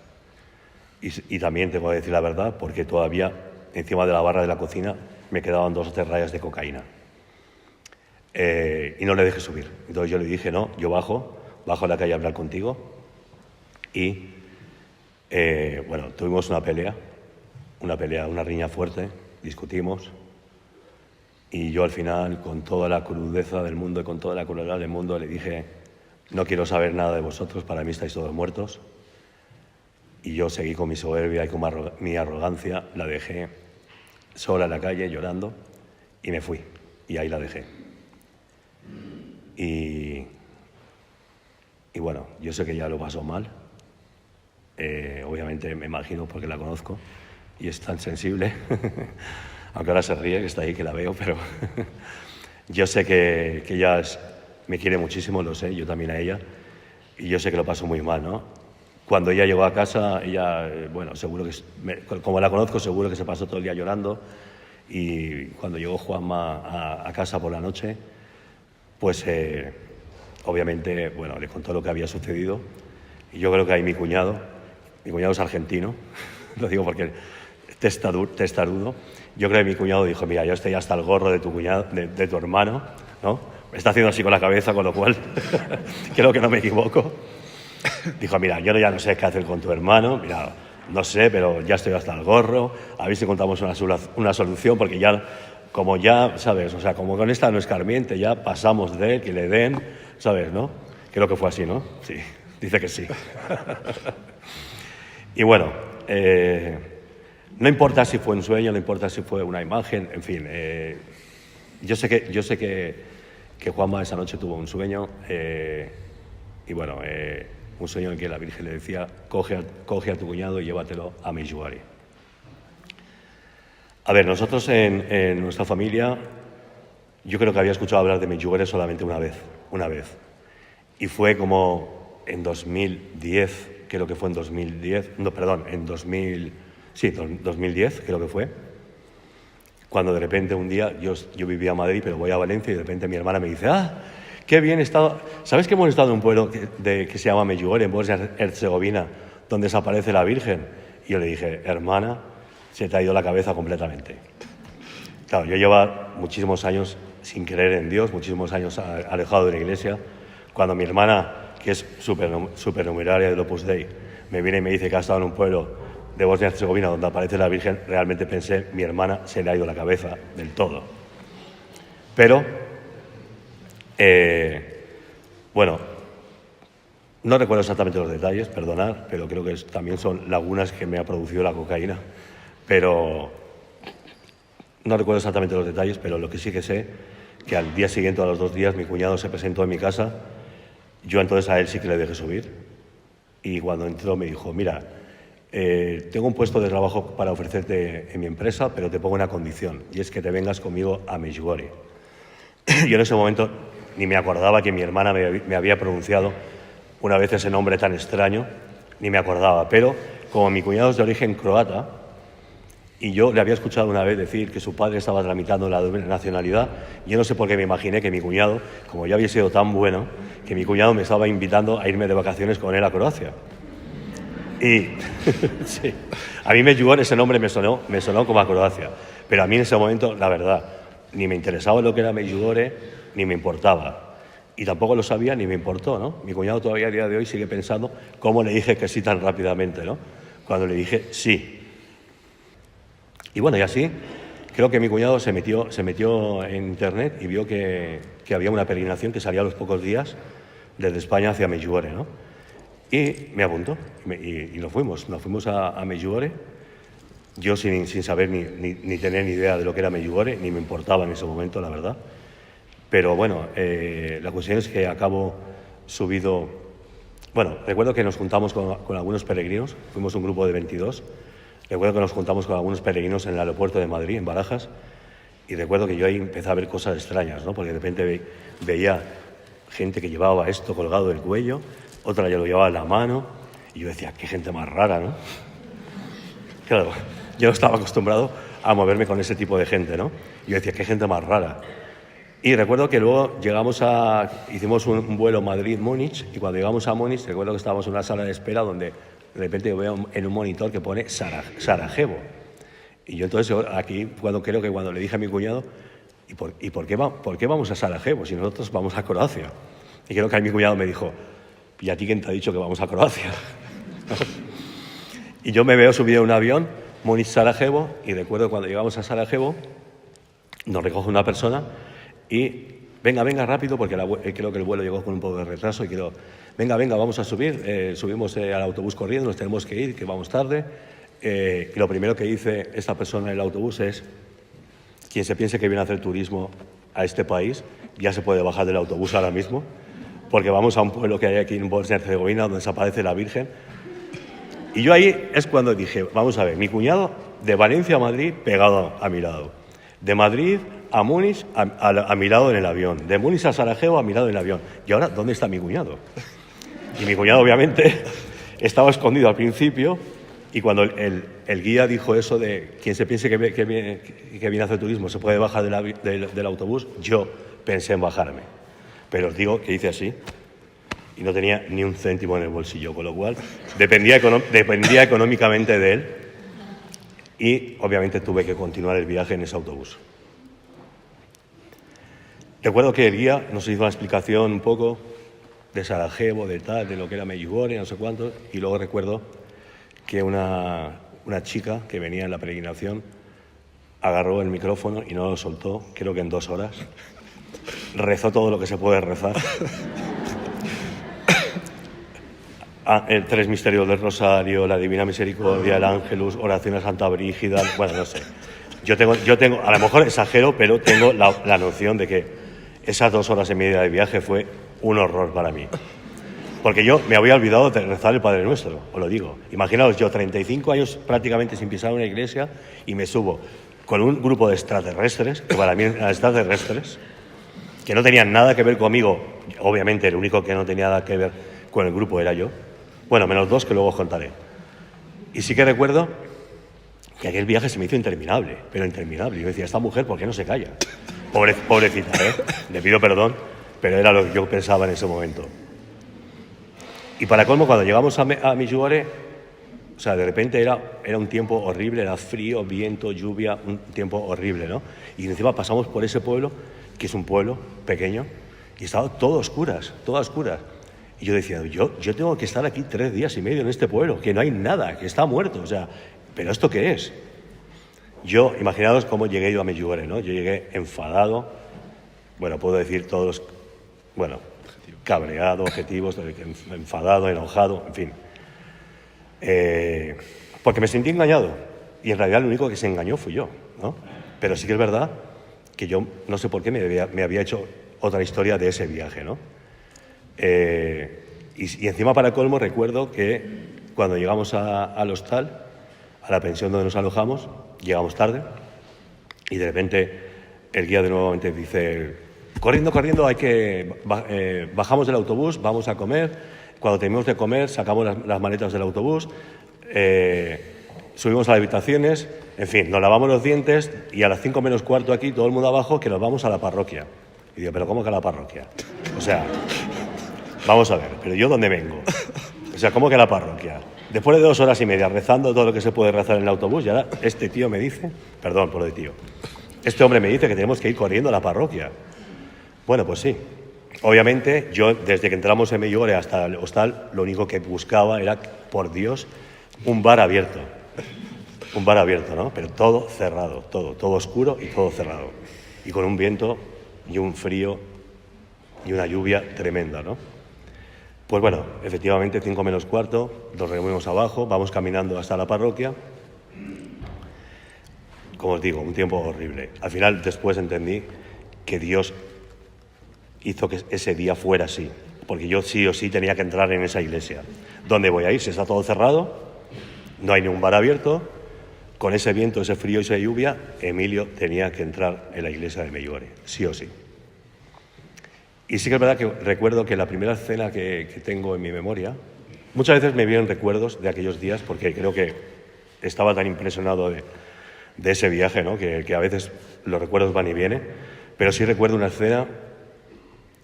Y también tengo que decir la verdad, porque todavía encima de la barra de la cocina me quedaban 2 o 3 rayas de cocaína. Y no le dejé subir. Entonces yo le dije, no, yo bajo a la calle a hablar contigo. Y bueno, tuvimos una riña fuerte, discutimos. Y yo al final, con toda la crudeza del mundo y con toda la crueldad del mundo, le dije, no quiero saber nada de vosotros, para mí estáis todos muertos. Y yo seguí con mi soberbia y con mi arrogancia, la dejé sola en la calle llorando y me fui. Y ahí la dejé. Y bueno, yo sé que ya lo pasó mal. Obviamente me imagino porque la conozco y es tan sensible. Aunque ahora se ríe, que está ahí, que la veo, pero yo sé que ella me quiere muchísimo, lo sé, yo también a ella, y yo sé que lo pasó muy mal, ¿no? Cuando ella llegó a casa, ella, bueno, seguro que, como la conozco, seguro que se pasó todo el día llorando, y cuando llegó Juanma a casa por la noche, pues obviamente, bueno, le contó lo que había sucedido, y yo creo que ahí mi cuñado es argentino, lo digo porque testarudo. Yo creo que mi cuñado dijo, mira, yo estoy hasta el gorro de tu cuñado, de tu hermano, ¿no? Me está haciendo así con la cabeza, con lo cual creo que no me equivoco. Dijo, mira, yo ya no sé qué hacer con tu hermano, mira, no sé, pero ya estoy hasta el gorro, a ver si encontramos una solución, porque ya, como ya, ¿sabes? O sea, como con esta no escarmiente, ya pasamos de que le den, ¿sabes, no? Creo que fue así, ¿no? Sí, dice que sí. Y bueno, no importa si fue un sueño, no importa si fue una imagen, en fin. Yo sé que Juanma esa noche tuvo un sueño y bueno, un sueño en el que la Virgen le decía, coge a tu cuñado y llévatelo a Medjugorje. A ver, nosotros en nuestra familia, yo creo que había escuchado hablar de Medjugorje solamente una vez. Y fue como en 2010, creo que fue en 2010, no, perdón, en 2010 creo que fue, cuando de repente un día, yo vivía en Madrid, pero voy a Valencia y de repente mi hermana me dice, qué bien he estado. ¿Sabes que hemos estado en un pueblo que se llama Medjugorje, en Bosnia-Herzegovina, donde desaparece la Virgen? Y yo le dije, hermana, se te ha ido la cabeza completamente. Claro, yo llevaba muchísimos años sin creer en Dios, muchísimos años alejado de la iglesia. Cuando mi hermana, que es supernumeraria del Opus Dei, me viene y me dice que ha estado en un pueblo de Bosnia-Herzegovina donde aparece la Virgen, realmente pensé, mi hermana se le ha ido la cabeza del todo. Pero, bueno, no recuerdo exactamente los detalles, perdonad, pero creo que también son lagunas que me ha producido la cocaína. Pero no recuerdo exactamente los detalles, pero lo que sí que sé, que al día siguiente, a los 2 días, mi cuñado se presentó en mi casa. Yo entonces a él sí que le dejé subir. Y cuando entró me dijo, mira, tengo un puesto de trabajo para ofrecerte en mi empresa, pero te pongo una condición, y es que te vengas conmigo a Medjugorje. Yo en ese momento ni me acordaba que mi hermana me había pronunciado una vez ese nombre tan extraño, ni me acordaba, pero como mi cuñado es de origen croata, y yo le había escuchado una vez decir que su padre estaba tramitando la doble nacionalidad, yo no sé por qué me imaginé que mi cuñado, como yo había sido tan bueno, que mi cuñado me estaba invitando a irme de vacaciones con él a Croacia. Y sí, a mí Medjugorje, ese nombre me sonó como a Croacia, pero a mí en ese momento, la verdad, ni me interesaba lo que era Medjugorje, ni me importaba. Y tampoco lo sabía ni me importó, ¿no? Mi cuñado todavía a día de hoy sigue pensando cómo le dije que sí tan rápidamente, ¿no? Cuando le dije sí. Y bueno, y así, creo que mi cuñado se metió en internet y vio que había una peregrinación que salía a los pocos días desde España hacia Medjugorje, ¿no? Y me apuntó y nos fuimos a Medjugorje. Yo sin saber ni tener ni idea de lo que era Medjugorje, ni me importaba en ese momento, la verdad. Pero bueno, la cuestión es que acabo subido. Bueno, recuerdo que nos juntamos con algunos peregrinos, fuimos un grupo de 22. Recuerdo que nos juntamos con algunos peregrinos en el aeropuerto de Madrid, en Barajas, y recuerdo que yo ahí empecé a ver cosas extrañas, ¿no? Porque de repente veía gente que llevaba esto colgado del cuello, otra ya lo llevaba en la mano, y yo decía, qué gente más rara, ¿no? Claro, yo no estaba acostumbrado a moverme con ese tipo de gente, ¿no? Y yo decía, qué gente más rara. Y recuerdo que luego hicimos un vuelo Madrid-Múnich, y cuando llegamos a Múnich, recuerdo que estábamos en una sala de espera donde de repente veo en un monitor que pone Sarajevo. Y yo entonces, aquí, creo que cuando le dije a mi cuñado, ¿y por qué vamos a Sarajevo si nosotros vamos a Croacia? Y creo que ahí mi cuñado me dijo, ¿y a ti quién te ha dicho que vamos a Croacia? Y yo me veo subido a un avión, Múnich-Sarajevo, y recuerdo cuando llegamos a Sarajevo, nos recoge una persona y venga, rápido, porque creo que el vuelo llegó con un poco de retraso y venga, vamos a subir, subimos al autobús corriendo, nos tenemos que ir, que vamos tarde. Y lo primero que dice esta persona en el autobús es, quien se piense que viene a hacer turismo a este país, ya se puede bajar del autobús ahora mismo, porque vamos a un pueblo que hay aquí en Bosnia-Herzegovina donde desaparece la Virgen. Y yo ahí es cuando dije, vamos a ver, mi cuñado de Valencia a Madrid pegado a mi lado, de Madrid a Múnich a mi lado en el avión, de Múnich a Sarajevo a mi lado en el avión. ¿Y ahora dónde está mi cuñado? Y mi cuñado obviamente estaba escondido al principio, y cuando el guía dijo eso de quien se piense que viene a hacer turismo se puede bajar del autobús, yo pensé en bajarme. Pero os digo que hice así y no tenía ni un céntimo en el bolsillo, con lo cual dependía económicamente de él, y obviamente tuve que continuar el viaje en ese autobús. Recuerdo que el guía nos hizo una explicación un poco de Sarajevo, de lo que era Medjugorje, no sé cuánto, y luego recuerdo que una chica que venía en la peregrinación agarró el micrófono y no lo soltó, creo que en 2 horas. Rezó todo lo que se puede rezar. Tres misterios del Rosario, la Divina Misericordia, el Ángelus, oración a Santa Brígida, bueno, no sé. Yo tengo, a lo mejor exagero, pero tengo la noción de que esas 2 horas y media de viaje fue un horror para mí. Porque yo me había olvidado de rezar el Padre Nuestro, os lo digo. Imaginaos, yo 35 años prácticamente sin pisar una iglesia y me subo con un grupo de extraterrestres, que para mí eran extraterrestres, que no tenían nada que ver conmigo. Obviamente el único que no tenía nada que ver con el grupo era yo. Bueno, menos 2 que luego os contaré. Y sí que recuerdo que aquel viaje se me hizo interminable, pero interminable. Yo decía, esta mujer, ¿por qué no se calla? Pobrecita, ¿eh? Le pido perdón, pero era lo que yo pensaba en ese momento. Y para colmo, cuando llegamos a Medjugorje, o sea, de repente era un tiempo horrible, era frío, viento, lluvia, un tiempo horrible, ¿no? Y encima pasamos por ese pueblo, que es un pueblo pequeño, y estaba todo a oscuras. Y yo decía, yo tengo que estar aquí 3 días y medio en este pueblo, que no hay nada, que está muerto, o sea, ¿pero esto qué es? Imaginaos cómo llegué yo a Medjugorje, ¿no? Yo llegué enfadado, bueno, puedo decir todos, bueno, cabreado, objetivos, enfadado, enojado, en fin. Porque me sentí engañado, y en realidad el único que se engañó fui yo, ¿no? Pero sí que es verdad que yo, no sé por qué, me había hecho otra historia de ese viaje, ¿no? Y encima, para colmo, recuerdo que cuando llegamos al hostal, a la pensión donde nos alojamos, llegamos tarde y de repente el guía de nuevamente dice, corriendo, bajamos del autobús, vamos a comer, cuando terminamos de comer sacamos las maletas del autobús, subimos a las habitaciones, en fin, nos lavamos los dientes y a las 5 menos cuarto aquí, todo el mundo abajo, que nos vamos a la parroquia. Y digo, ¿pero cómo que a la parroquia? O sea, vamos a ver, ¿pero yo dónde vengo? O sea, ¿cómo que a la parroquia? Después de 2 horas y media rezando todo lo que se puede rezar en el autobús, y ahora este tío me dice, perdón por lo de tío, este hombre me dice que tenemos que ir corriendo a la parroquia. Bueno, pues sí. Obviamente, yo desde que entramos en Medjugorje hasta el hostal, lo único que buscaba era, por Dios, un bar abierto. Un bar abierto, ¿no? Pero todo cerrado, todo oscuro y todo cerrado. Y con un viento y un frío y una lluvia tremenda, ¿no? Pues bueno, efectivamente, 5 menos cuarto, nos reunimos abajo, vamos caminando hasta la parroquia. Como os digo, un tiempo horrible. Al final, después entendí que Dios hizo que ese día fuera así, porque yo sí o sí tenía que entrar en esa iglesia. ¿Dónde voy a ir? Si está todo cerrado, no hay ningún bar abierto, con ese viento, ese frío y esa lluvia, Emilio tenía que entrar en la iglesia de Medjugorje, sí o sí. Y sí que es verdad que recuerdo que la primera escena que tengo en mi memoria, muchas veces me vienen recuerdos de aquellos días, porque creo que estaba tan impresionado de ese viaje, ¿no? que a veces los recuerdos van y vienen, pero sí recuerdo una escena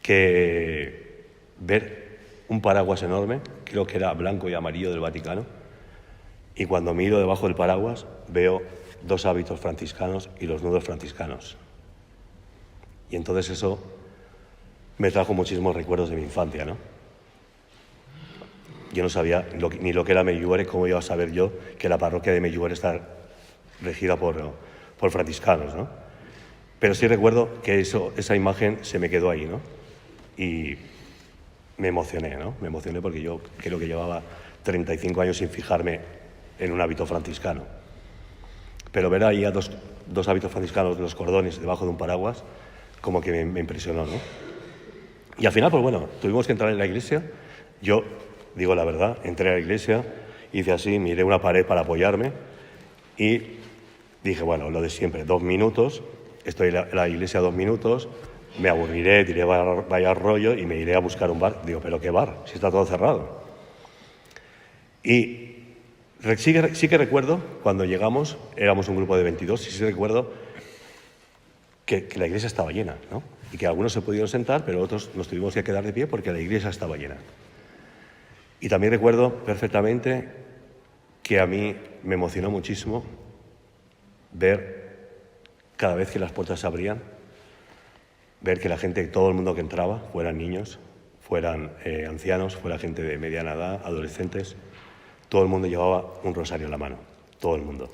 que ver un paraguas enorme, creo que era blanco y amarillo del Vaticano, y cuando miro debajo del paraguas veo 2 hábitos franciscanos y los nudos franciscanos. Y entonces eso me trajo muchísimos recuerdos de mi infancia, ¿no? Yo no sabía ni lo que era Medjugorje, cómo iba a saber yo que la parroquia de Medjugorje está regida por franciscanos, ¿no? Pero sí recuerdo que esa imagen se me quedó ahí, ¿no? Y me emocioné, ¿no? Me emocioné porque yo creo que llevaba 35 años sin fijarme en un hábito franciscano. Pero ver ahí a dos hábitos franciscanos de los cordones debajo de un paraguas, como que me impresionó, ¿no? Y al final, pues bueno, tuvimos que entrar en la iglesia. Yo, digo la verdad, entré a la iglesia, hice así, miré una pared para apoyarme y dije, bueno, lo de siempre, 2 minutos, estoy en la iglesia 2 minutos, me aburriré, diré vaya rollo y me iré a buscar un bar. Digo, ¿pero qué bar? Si está todo cerrado. Y sí que recuerdo, cuando llegamos, éramos un grupo de 22, y sí recuerdo que la iglesia estaba llena, ¿no? Y que algunos se pudieron sentar, pero otros nos tuvimos que quedar de pie porque la iglesia estaba llena. Y también recuerdo perfectamente que a mí me emocionó muchísimo ver cada vez que las puertas se abrían, ver que la gente, todo el mundo que entraba, fueran niños, fueran ancianos, fuera gente de mediana edad, adolescentes, todo el mundo llevaba un rosario en la mano, todo el mundo.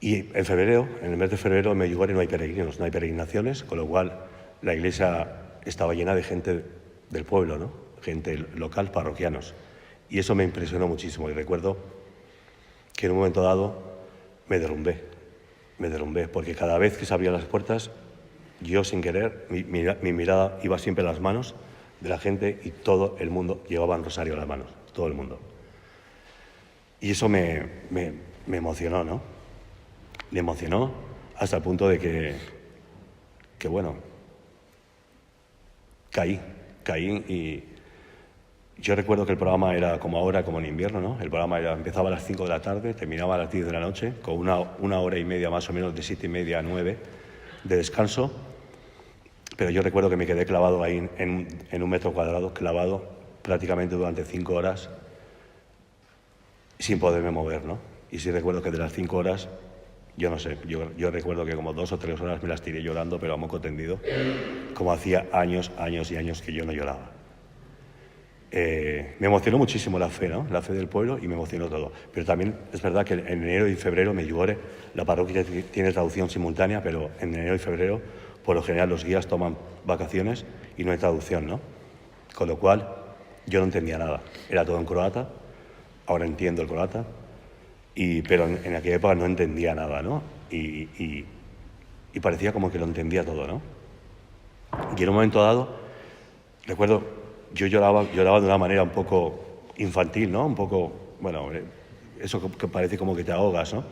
Y en febrero, en el mes de febrero, en Medjugorje no hay peregrinos, no hay peregrinaciones, con lo cual la iglesia estaba llena de gente del pueblo, ¿no? gente local, parroquianos. Y eso me impresionó muchísimo. Y recuerdo que en un momento dado me derrumbé, porque cada vez que se abrían las puertas, yo sin querer, mi mirada iba siempre a las manos de la gente y todo el mundo llevaba un rosario a las manos, todo el mundo. Y eso me emocionó, ¿no? Me emocionó hasta el punto de que bueno, caí y yo recuerdo que el programa era como ahora, como en invierno, ¿no? El programa empezaba a las 5 de la tarde, terminaba a las 10 de la noche, con una hora y media más o menos, de 7:30 a 9 de descanso. Pero yo recuerdo que me quedé clavado ahí en un metro cuadrado, clavado prácticamente durante 5 horas, sin poderme mover, ¿no? Y sí recuerdo que de las 5 horas, yo no sé, yo recuerdo que como 2 o 3 horas me las tiré llorando, pero a moco tendido, como hacía años y años que yo no lloraba. Me emocionó muchísimo la fe, ¿no? La fe del pueblo, y me emocionó todo. Pero también es verdad que en enero y febrero, Medjugorje, la parroquia tiene traducción simultánea, pero en enero y febrero, por lo general, los guías toman vacaciones y no hay traducción, ¿no? Con lo cual, yo no entendía nada. Era todo en croata, ahora entiendo el croata, pero en aquella época no entendía nada, ¿no? Y parecía como que lo entendía todo, ¿no? Y en un momento dado, recuerdo, yo lloraba de una manera un poco infantil, ¿no? Un poco, bueno, eso que parece como que te ahogas, ¿no?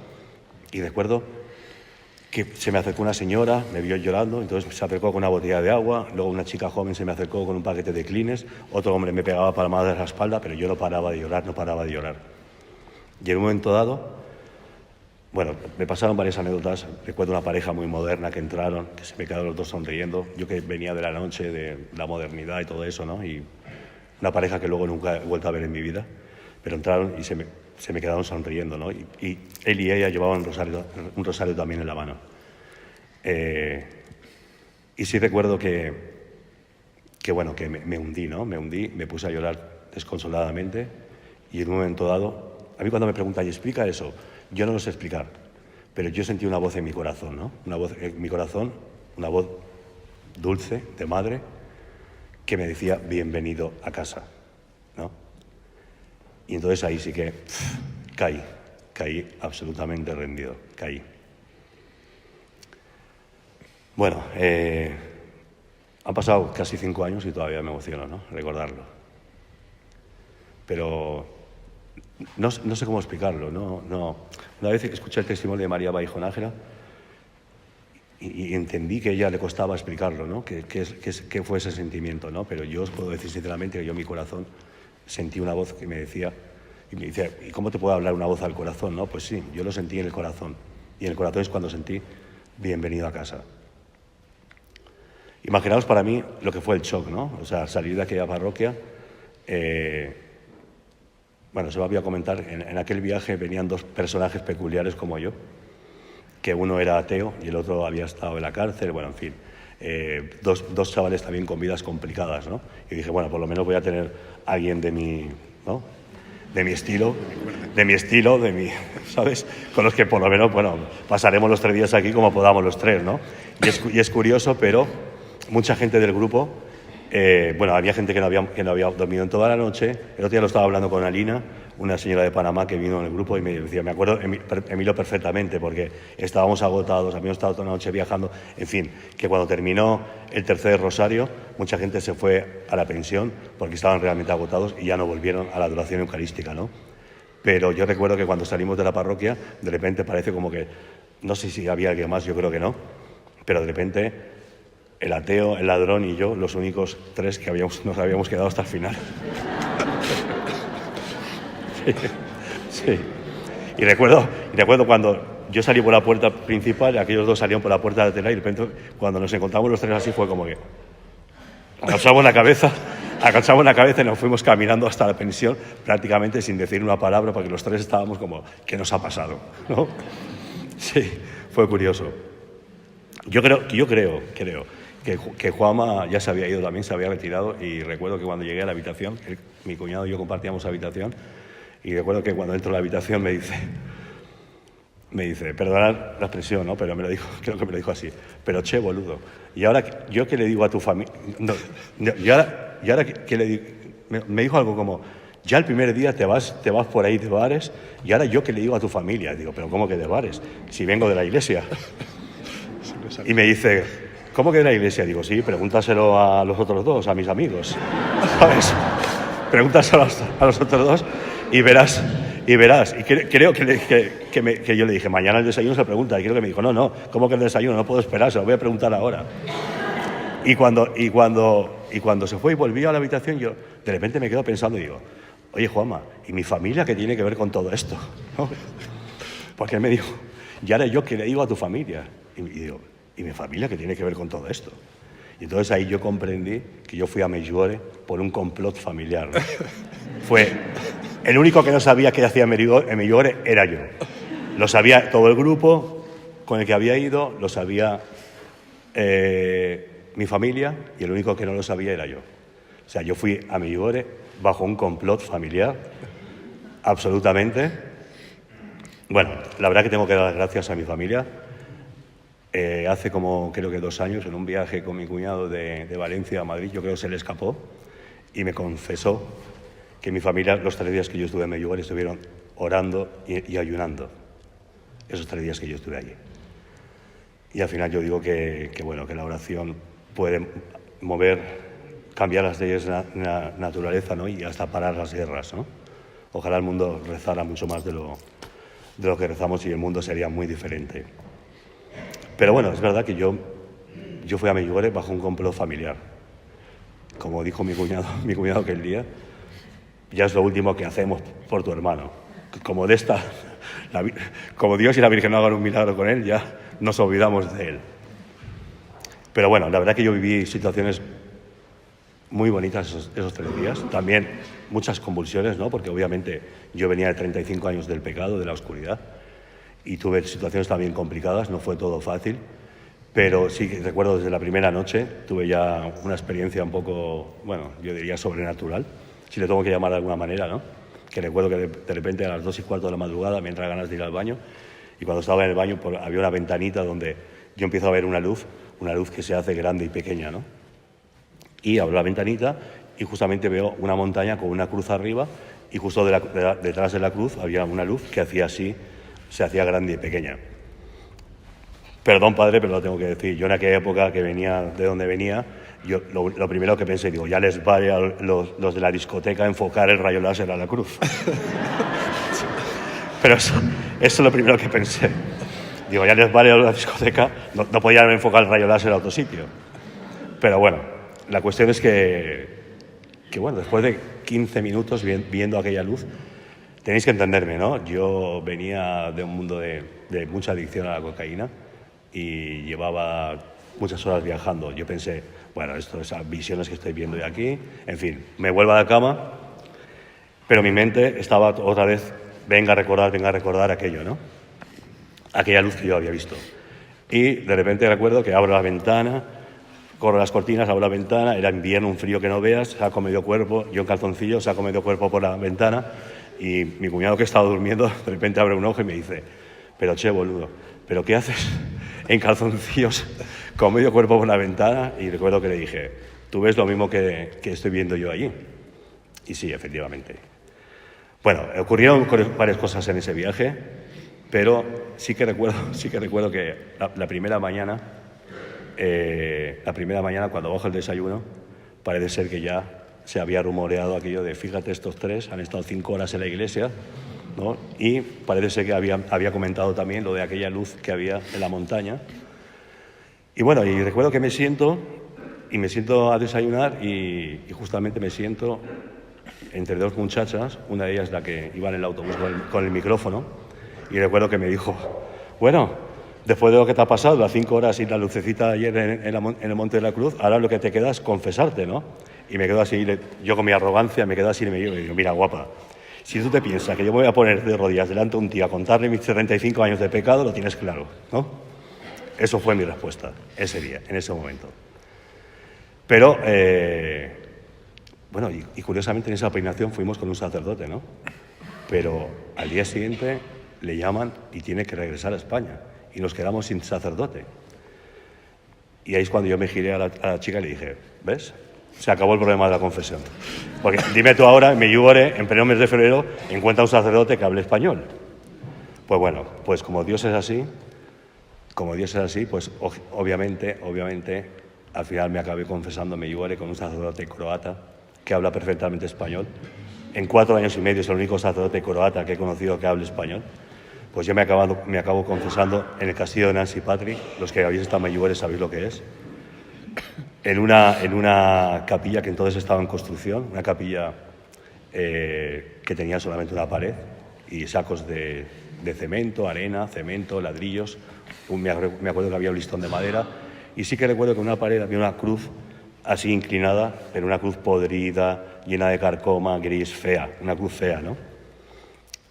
Y recuerdo que se me acercó una señora, me vio llorando, entonces se acercó con una botella de agua, luego una chica joven se me acercó con un paquete de Kleenex, otro hombre me pegaba palmadas en la espalda, pero yo no paraba de llorar. Y en un momento dado, bueno, me pasaron varias anécdotas. Recuerdo una pareja muy moderna que entraron, que se me quedaron los dos sonriendo. Yo que venía de la noche, de la modernidad y todo eso, ¿no? Y una pareja que luego nunca he vuelto a ver en mi vida. Pero entraron y se me quedaron sonriendo, ¿no? Y él y ella llevaban un rosario también en la mano. Y sí recuerdo que bueno, que me hundí, ¿no? Me puse a llorar desconsoladamente. Y en un momento dado, a mí cuando me preguntan, ¿y explica eso? Yo no lo sé explicar, pero yo sentí una voz en mi corazón, ¿no? Una voz en mi corazón, una voz dulce, de madre, que me decía, bienvenido a casa, ¿no? Y entonces ahí sí que caí absolutamente rendido, caí. Bueno, han pasado casi 5 años y todavía me emociono, ¿no? Recordarlo. Pero no sé cómo explicarlo, no. Una vez escuché el testimonio de María Baijonájera y entendí que a ella le costaba explicarlo, ¿no? ¿Qué fue ese sentimiento, ¿no? Pero yo os puedo decir sinceramente que yo en mi corazón sentí una voz que me decía, y me dice, ¿y cómo te puede hablar una voz al corazón, no? Pues sí, yo lo sentí en el corazón. Y en el corazón es cuando sentí, bienvenido a casa. Imaginaos para mí lo que fue el shock, ¿no? O sea, salir de aquella parroquia. Bueno, se me había comentar, en aquel viaje venían 2 personajes peculiares como yo, que uno era ateo y el otro había estado en la cárcel, bueno, en fin, dos chavales también con vidas complicadas, ¿no? Y dije, bueno, por lo menos voy a tener a alguien de mi, ¿no? De mi estilo, ¿sabes? Con los que por lo menos, bueno, pasaremos los 3 días aquí como podamos los 3, ¿no? Y es curioso, pero mucha gente del grupo, bueno, había gente que no había dormido en toda la noche. El otro día lo estaba hablando con Alina, una señora de Panamá que vino en el grupo y me decía, me acuerdo Emilio perfectamente, porque estábamos agotados, habíamos estado toda la noche viajando, en fin, que cuando terminó el tercer rosario, mucha gente se fue a la pensión porque estaban realmente agotados y ya no volvieron a la adoración eucarística, ¿no? Pero yo recuerdo que cuando salimos de la parroquia, de repente parece como que, no sé si había alguien más, yo creo que no, pero de repente el ateo, el ladrón y yo, los únicos 3 que nos habíamos quedado hasta el final. Sí. Y recuerdo cuando yo salí por la puerta principal y aquellos 2 salieron por la puerta lateral y de repente cuando nos encontramos los 3 así fue como que agachamos la cabeza y nos fuimos caminando hasta la pensión prácticamente sin decir una palabra porque los 3 estábamos como, ¿qué nos ha pasado? ¿No? Sí, fue curioso. Yo creo que Juanma ya se había ido también, se había retirado y recuerdo que cuando llegué a la habitación, mi cuñado y yo compartíamos habitación y recuerdo que cuando entro a la habitación me dice, perdonad la expresión, ¿no? Pero creo que me lo dijo así, pero che, boludo. Y ahora, ¿yo qué le digo a tu familia? No, y ahora ¿qué le digo? me dijo algo como, ya el primer día te vas por ahí de bares y ahora yo qué le digo a tu familia. Digo, pero ¿cómo que de bares? Si vengo de la iglesia. Y me dice, ¿cómo que de la iglesia? Digo, sí, pregúntaselo a los otros dos, a mis amigos. ¿Sabes? Pregúntaselo a los otros dos y verás. Y creo que yo le dije, mañana el desayuno se pregunta. Y creo que me dijo, no, ¿cómo que el desayuno? No puedo esperar, se lo voy a preguntar ahora. Y cuando se fue y volvió a la habitación, yo de repente me quedo pensando y digo, oye, Juanma, ¿y mi familia qué tiene que ver con todo esto? ¿No? Porque él me dijo, ¿y ahora yo qué le digo a tu familia? Y digo, ¿y mi familia qué tiene que ver con todo esto? Y entonces ahí yo comprendí que yo fui a Medjugorje por un complot familiar, ¿no? Fue el único que no sabía qué hacía en Medjugorje era yo. Lo sabía todo el grupo con el que había ido, lo sabía mi familia, y el único que no lo sabía era yo. O sea, yo fui a Medjugorje bajo un complot familiar, absolutamente. Bueno, la verdad que tengo que dar las gracias a mi familia. Hace como, creo que 2 años, en un viaje con mi cuñado de Valencia a Madrid, yo creo que se le escapó y me confesó que mi familia, los 3 días que yo estuve en Medjugorje, estuvieron orando y ayunando. Esos 3 días que yo estuve allí. Y al final yo digo que la oración puede cambiar las leyes de la naturaleza, ¿no? Y hasta parar las guerras, ¿no? Ojalá el mundo rezara mucho más de lo que rezamos y el mundo sería muy diferente. Pero bueno, es verdad que yo fui a Medjugorje bajo un complot familiar. Como dijo mi cuñado aquel día, ya es lo último que hacemos por tu hermano. Como Dios y la Virgen no hagan un milagro con él, ya nos olvidamos de él. Pero bueno, la verdad que yo viví situaciones muy bonitas esos 3 días. También muchas convulsiones, ¿no? Porque obviamente yo venía de 35 años del pecado, de la oscuridad, y tuve situaciones también complicadas, no fue todo fácil, pero sí que recuerdo desde la primera noche, tuve ya una experiencia un poco, bueno, yo diría sobrenatural, si le tengo que llamar de alguna manera, ¿no? Que recuerdo que de repente a las 2:15 de la madrugada me entra ganas de ir al baño, y cuando estaba en el baño había una ventanita donde yo empiezo a ver una luz que se hace grande y pequeña, ¿no? Y abro la ventanita y justamente veo una montaña con una cruz arriba, y justo detrás de la cruz había una luz que hacía así, se hacía grande y pequeña. Perdón, padre, pero lo tengo que decir. Yo en aquella época que venía de donde venía, yo lo primero que pensé, digo, ya les vale a los de la discoteca enfocar el rayo láser a la cruz. Pero eso es lo primero que pensé. Digo, ya les vale a la discoteca, no podían enfocar el rayo láser a otro sitio. Pero bueno, la cuestión es que bueno, después de 15 minutos viendo aquella luz, tenéis que entenderme, ¿no? Yo venía de un mundo de mucha adicción a la cocaína y llevaba muchas horas viajando. Yo pensé, bueno, esas visiones que estoy viendo de aquí, en fin, me vuelvo a la cama, pero mi mente estaba otra vez, venga a recordar aquello, ¿no? Aquella luz que yo había visto. Y de repente recuerdo que abro la ventana, corro las cortinas, abro la ventana, era invierno, un frío que no veas, saco medio cuerpo, yo en calzoncillo, saco medio cuerpo por la ventana, y mi cuñado, que estaba durmiendo, de repente abre un ojo y me dice, pero che, boludo, ¿pero qué haces en calzoncillos con medio cuerpo por la ventana? Y recuerdo que le dije, ¿tú ves lo mismo que estoy viendo yo allí? Y sí, efectivamente. Bueno, ocurrieron varias cosas en ese viaje, pero sí que recuerdo que la primera mañana cuando bajo el desayuno, parece ser que ya se había rumoreado aquello de, fíjate, estos 3 han estado 5 horas en la iglesia, ¿no? Y parece ser que había comentado también lo de aquella luz que había en la montaña. Y bueno, y recuerdo que me siento a desayunar y justamente me siento entre 2 muchachas, una de ellas la que iba en el autobús con el micrófono, y recuerdo que me dijo, bueno, después de lo que te ha pasado, las 5 horas y la lucecita ayer en el Monte de la Cruz, ahora lo que te queda es confesarte, ¿no? Y me quedo así, yo con mi arrogancia me quedo así y me digo, mira, guapa, si tú te piensas que yo me voy a poner de rodillas delante de un tío a contarle mis 35 años de pecado, lo tienes claro, ¿no? Eso fue mi respuesta ese día, en ese momento. Pero, bueno, y curiosamente en esa peregrinación fuimos con un sacerdote, ¿no? Pero al día siguiente le llaman y tiene que regresar a España. Y nos quedamos sin sacerdote. Y ahí es cuando yo me giré a la chica y le dije, ¿ves? Se acabó el problema de la confesión. Porque dime tú ahora, en Medjugorje, en pleno mes de febrero, encuentra un sacerdote que hable español. Pues bueno, pues como Dios es así, pues obviamente, al final me acabé confesando en Medjugorje con un sacerdote croata que habla perfectamente español. En 4 años y medio es el único sacerdote croata que he conocido que hable español. Pues yo me acabo confesando en el castillo de Nancy Patrick. Los que habéis estado en Medjugorje sabéis lo que es. En una capilla que entonces estaba en construcción, una capilla que tenía solamente una pared y sacos de cemento, arena, cemento, ladrillos. Me acuerdo que había un listón de madera y sí que recuerdo que en una pared había una cruz así inclinada, pero una cruz podrida, llena de carcoma, gris, fea, una cruz fea, ¿no?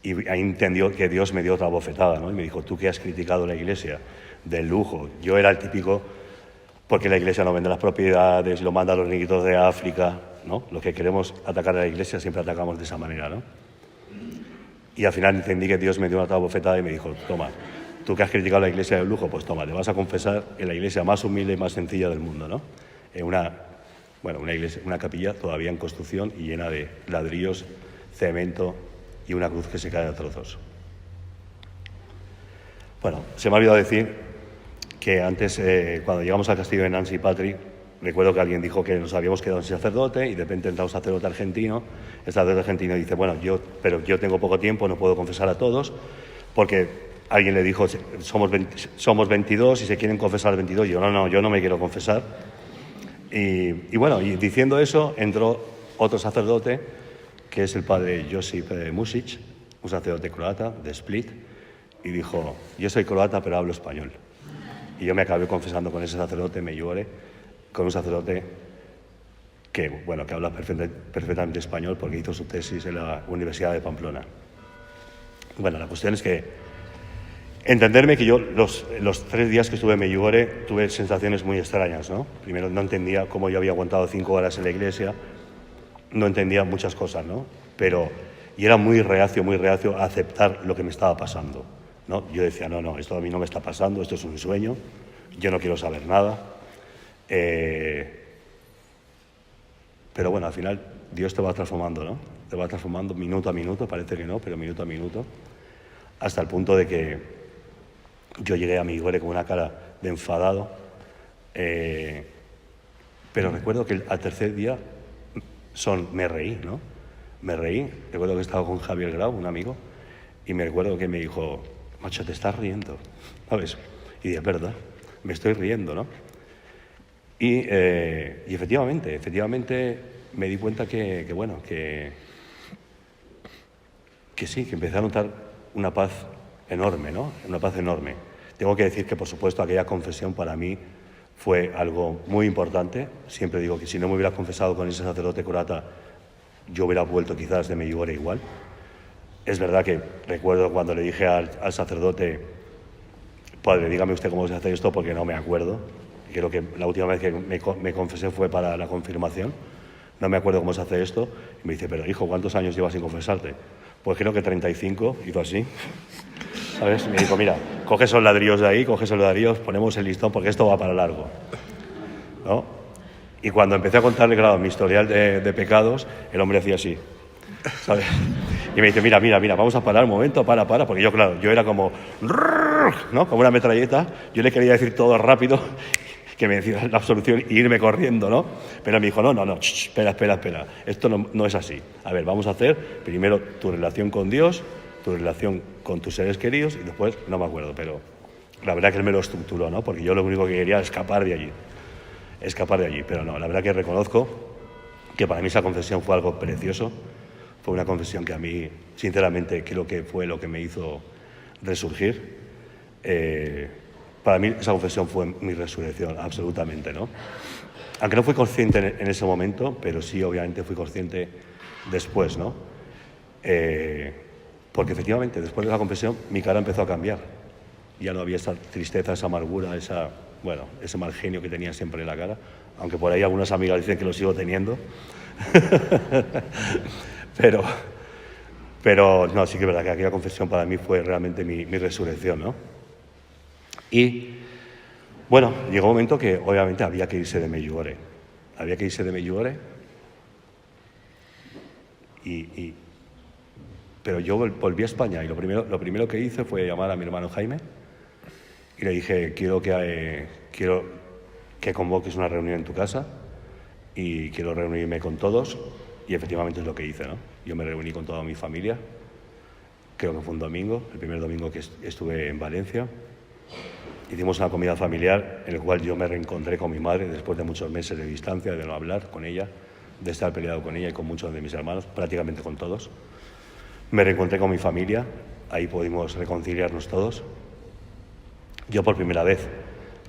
Y ahí entendió que Dios me dio otra bofetada, ¿no? Y me dijo, tú que has criticado la iglesia del lujo. Yo era el típico, porque la iglesia no vende las propiedades, lo manda a los niñitos de África, ¿no? Los que queremos atacar a la iglesia siempre atacamos de esa manera, ¿no? Y al final entendí que Dios me dio otra bofetada y me dijo, toma, tú que has criticado la iglesia del lujo, pues toma, te vas a confesar en la iglesia más humilde y más sencilla del mundo, ¿no? Una capilla todavía en construcción y llena de ladrillos, cemento y una cruz que se cae a trozos. Bueno, se me ha olvidado decir que antes, cuando llegamos al castillo de Nancy Patrick, recuerdo que alguien dijo que nos habíamos quedado sin sacerdote y de repente entra un sacerdote argentino. El sacerdote argentino dice, bueno, pero yo tengo poco tiempo, no puedo confesar a todos, porque alguien le dijo, somos 22 y se quieren confesar 22. Yo no me quiero confesar. Y diciendo eso, entró otro sacerdote, que es el padre Josip Music, un sacerdote croata de Split, y dijo, yo soy croata pero hablo español. Y yo me acabé confesando con ese sacerdote en Medjugorje, con un sacerdote que habla perfectamente español porque hizo su tesis en la Universidad de Pamplona. Bueno, la cuestión es que entenderme que yo los 3 días que estuve en Medjugorje tuve sensaciones muy extrañas, ¿no? Primero no entendía cómo yo había aguantado 5 horas en la iglesia, no entendía muchas cosas, ¿no? Y era muy reacio a aceptar lo que me estaba pasando, ¿no? Yo decía, no, esto a mí no me está pasando, esto es un sueño, yo no quiero saber nada. Pero bueno, al final Dios te va transformando, ¿no? Te va transformando minuto a minuto, parece que no, pero minuto a minuto, hasta el punto de que yo llegué a Medjugorje con una cara de enfadado, pero recuerdo que al tercer día me reí, ¿no? Me reí, recuerdo que estaba con Javier Grau, un amigo, y me recuerdo que me dijo, macho, te estás riendo, ¿sabes? Y dije, es verdad, me estoy riendo, ¿no? Y efectivamente me di cuenta que sí, que empecé a notar una paz enorme, ¿no? Una paz enorme. Tengo que decir que, por supuesto, aquella confesión para mí fue algo muy importante. Siempre digo que si no me hubiera confesado con ese sacerdote croata, yo hubiera vuelto quizás de Medjugorje igual. Es verdad que recuerdo cuando le dije al sacerdote, padre, dígame usted cómo se hace esto porque no me acuerdo. Creo que la última vez que me confesé fue para la confirmación. No me acuerdo cómo se hace esto. Y me dice, pero hijo, ¿cuántos años llevas sin confesarte? Pues creo que 35, hizo así. ¿Sabes? Me dijo, mira, coge esos ladrillos de ahí, ponemos el listón porque esto va para largo, ¿no? Y cuando empecé a contarle, claro, mi historial de pecados, el hombre hacía así, ¿sabes? Y me dice, mira, vamos a parar un momento, para, porque yo era como, ¿no? Como una metralleta, yo le quería decir todo rápido, que me decía la absolución y irme corriendo, ¿no? Pero me dijo, no, espera, esto no es así. A ver, vamos a hacer primero tu relación con Dios, tu relación con tus seres queridos y después, no me acuerdo, pero la verdad que él me lo estructuró, ¿no? Porque yo lo único que quería era escapar de allí, pero no, la verdad que reconozco que para mí esa confesión fue algo precioso, fue una confesión que a mí, sinceramente, creo que fue lo que me hizo resurgir. Para mí esa confesión fue mi resurrección, absolutamente, ¿no? Aunque no fui consciente en ese momento, pero sí, obviamente, fui consciente después, ¿no? Porque efectivamente, después de la confesión, mi cara empezó a cambiar. Ya no había esa tristeza, esa amargura, ese mal genio que tenía siempre en la cara, aunque por ahí algunas amigas dicen que lo sigo teniendo. Pero no, sí que es verdad que aquella confesión para mí fue realmente mi resurrección, ¿no? Y, bueno, llegó un momento que obviamente había que irse de Medjugorje. había que irse de Medjugorje. Pero yo volví a España y lo primero que hice fue llamar a mi hermano Jaime y le dije, quiero que convoques una reunión en tu casa y quiero reunirme con todos, y efectivamente es lo que hice, ¿no? Yo me reuní con toda mi familia, creo que fue un domingo, el primer domingo que estuve en Valencia. Hicimos una comida familiar en la cual yo me reencontré con mi madre después de muchos meses de distancia, de no hablar con ella, de estar peleado con ella y con muchos de mis hermanos, prácticamente con todos. Me reencontré con mi familia, ahí pudimos reconciliarnos todos. Yo por primera vez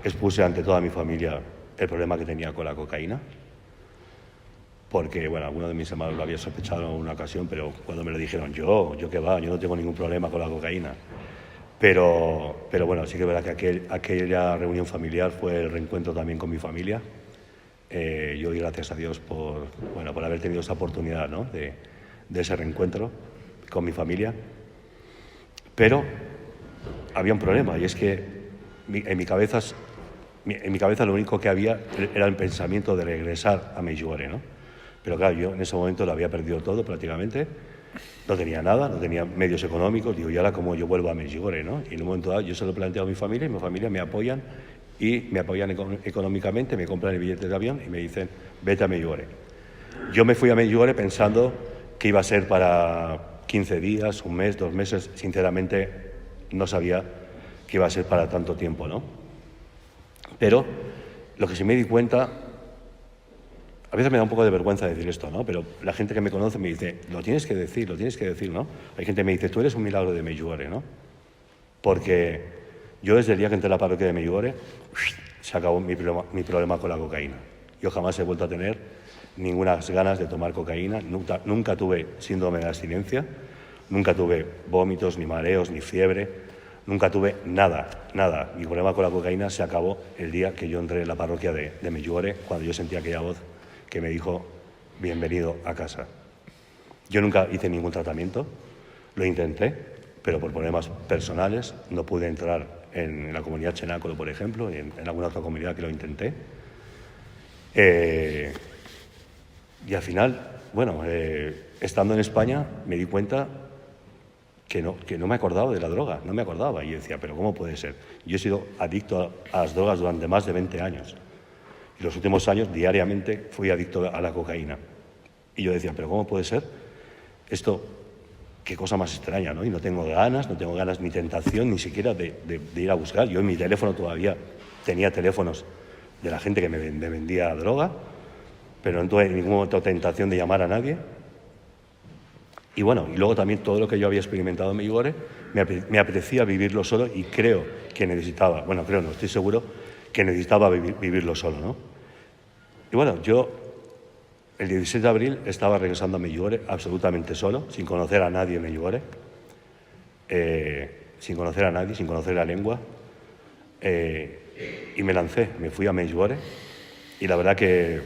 expuse ante toda mi familia el problema que tenía con la cocaína, porque, bueno, alguno de mis hermanos lo había sospechado en una ocasión, pero cuando me lo dijeron, yo qué va, yo no tengo ningún problema con la cocaína. Pero bueno, sí que es verdad que aquella reunión familiar fue el reencuentro también con mi familia. Yo doy gracias a Dios por haber tenido esa oportunidad, ¿no?, de ese reencuentro con mi familia. Pero había un problema, y es que en mi cabeza lo único que había era el pensamiento de regresar a Medjugorje, ¿no? Pero claro, yo en ese momento lo había perdido todo prácticamente, no tenía nada, no tenía medios económicos, digo, ¿y ahora cómo yo vuelvo a Medjugorje, no? Y en un momento dado yo se lo planteo a mi familia y mi familia me apoyan, y me apoyan económicamente, me compran el billete de avión y me dicen, vete a Medjugorje. Yo me fui a Medjugorje pensando que iba a ser para 15 días, un mes, 2 meses, sinceramente no sabía que iba a ser para tanto tiempo, ¿no? Pero lo que sí me di cuenta, a veces me da un poco de vergüenza decir esto, ¿no? Pero la gente que me conoce me dice, lo tienes que decir, ¿no? Hay gente que me dice, tú eres un milagro de Medjugorje, ¿no? Porque yo desde el día que entré a la parroquia de Medjugorje, se acabó mi problema con la cocaína. Yo jamás he vuelto a tener ninguna ganas de tomar cocaína, nunca tuve síndrome de abstinencia, nunca tuve vómitos, ni mareos, ni fiebre, nunca tuve nada. Mi problema con la cocaína se acabó el día que yo entré en la parroquia de Medjugorje, cuando yo sentí aquella voz que me dijo, bienvenido a casa. Yo nunca hice ningún tratamiento, lo intenté, pero por problemas personales no pude entrar en la comunidad Cenáculo, por ejemplo, y en alguna otra comunidad que lo intenté. Y al final, bueno, estando en España me di cuenta que no me acordaba de la droga, no me acordaba. Y yo decía, ¿pero cómo puede ser? Yo he sido adicto a las drogas durante más de 20 años. Y los últimos años, diariamente, fui adicto a la cocaína. Y yo decía, ¿pero cómo puede ser? Esto, qué cosa más extraña, ¿no? Y no tengo ganas ni tentación, ni siquiera de ir a buscar. Yo en mi teléfono todavía tenía teléfonos de la gente que me vendía droga, pero no tuve ningún momento tentación de llamar a nadie. Y bueno, y luego también todo lo que yo había experimentado en Medjugorje, me apetecía vivirlo solo, y creo que necesitaba, estoy seguro que necesitaba vivirlo solo, ¿no? Y bueno, yo el 16 de abril estaba regresando a Medjugorje absolutamente solo, sin conocer a nadie en Medjugorje, sin conocer a nadie, sin conocer la lengua, y me lancé, me fui a Medjugorje, y la verdad que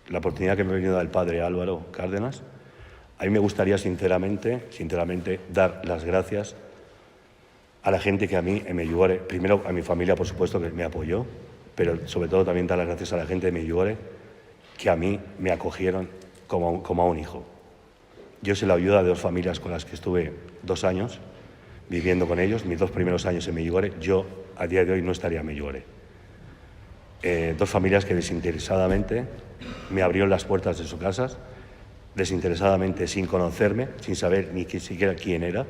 la oportunidad que me ha venido del padre Álvaro Cárdenas, a mí me gustaría sinceramente dar las gracias a la gente que a mí en Medjugorje, primero a mi familia, por supuesto, que me apoyó, pero sobre todo también dar las gracias a la gente de Medjugorje que a mí me acogieron como a un hijo. Yo sé la ayuda de 2 familias con las que estuve 2 años viviendo con ellos, mis 2 primeros años en Medjugorje. Yo a día de hoy no estaría en Medjugorje. 2 familias que desinteresadamente me abrieron las puertas de sus casas, desinteresadamente, sin conocerme, sin saber ni siquiera quién era,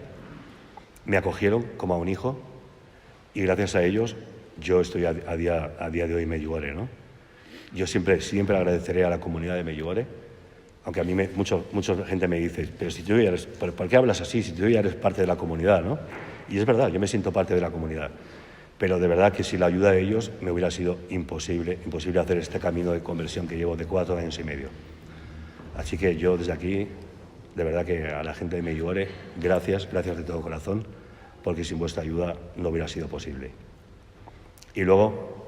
me acogieron como a un hijo, y gracias a ellos yo estoy a día de hoy en Medjugorje, ¿no? Yo siempre agradeceré a la comunidad de Medjugorje, aunque a mí mucha gente me dice, pero si tú ya eres, ¿por qué hablas así? Si tú ya eres parte de la comunidad, ¿no? Y es verdad, yo me siento parte de la comunidad, pero de verdad que sin la ayuda de ellos me hubiera sido imposible hacer este camino de conversión que llevo de 4 años y medio. Así que yo desde aquí, de verdad que a la gente de Medjugorje, gracias de todo corazón, porque sin vuestra ayuda no hubiera sido posible. Y luego,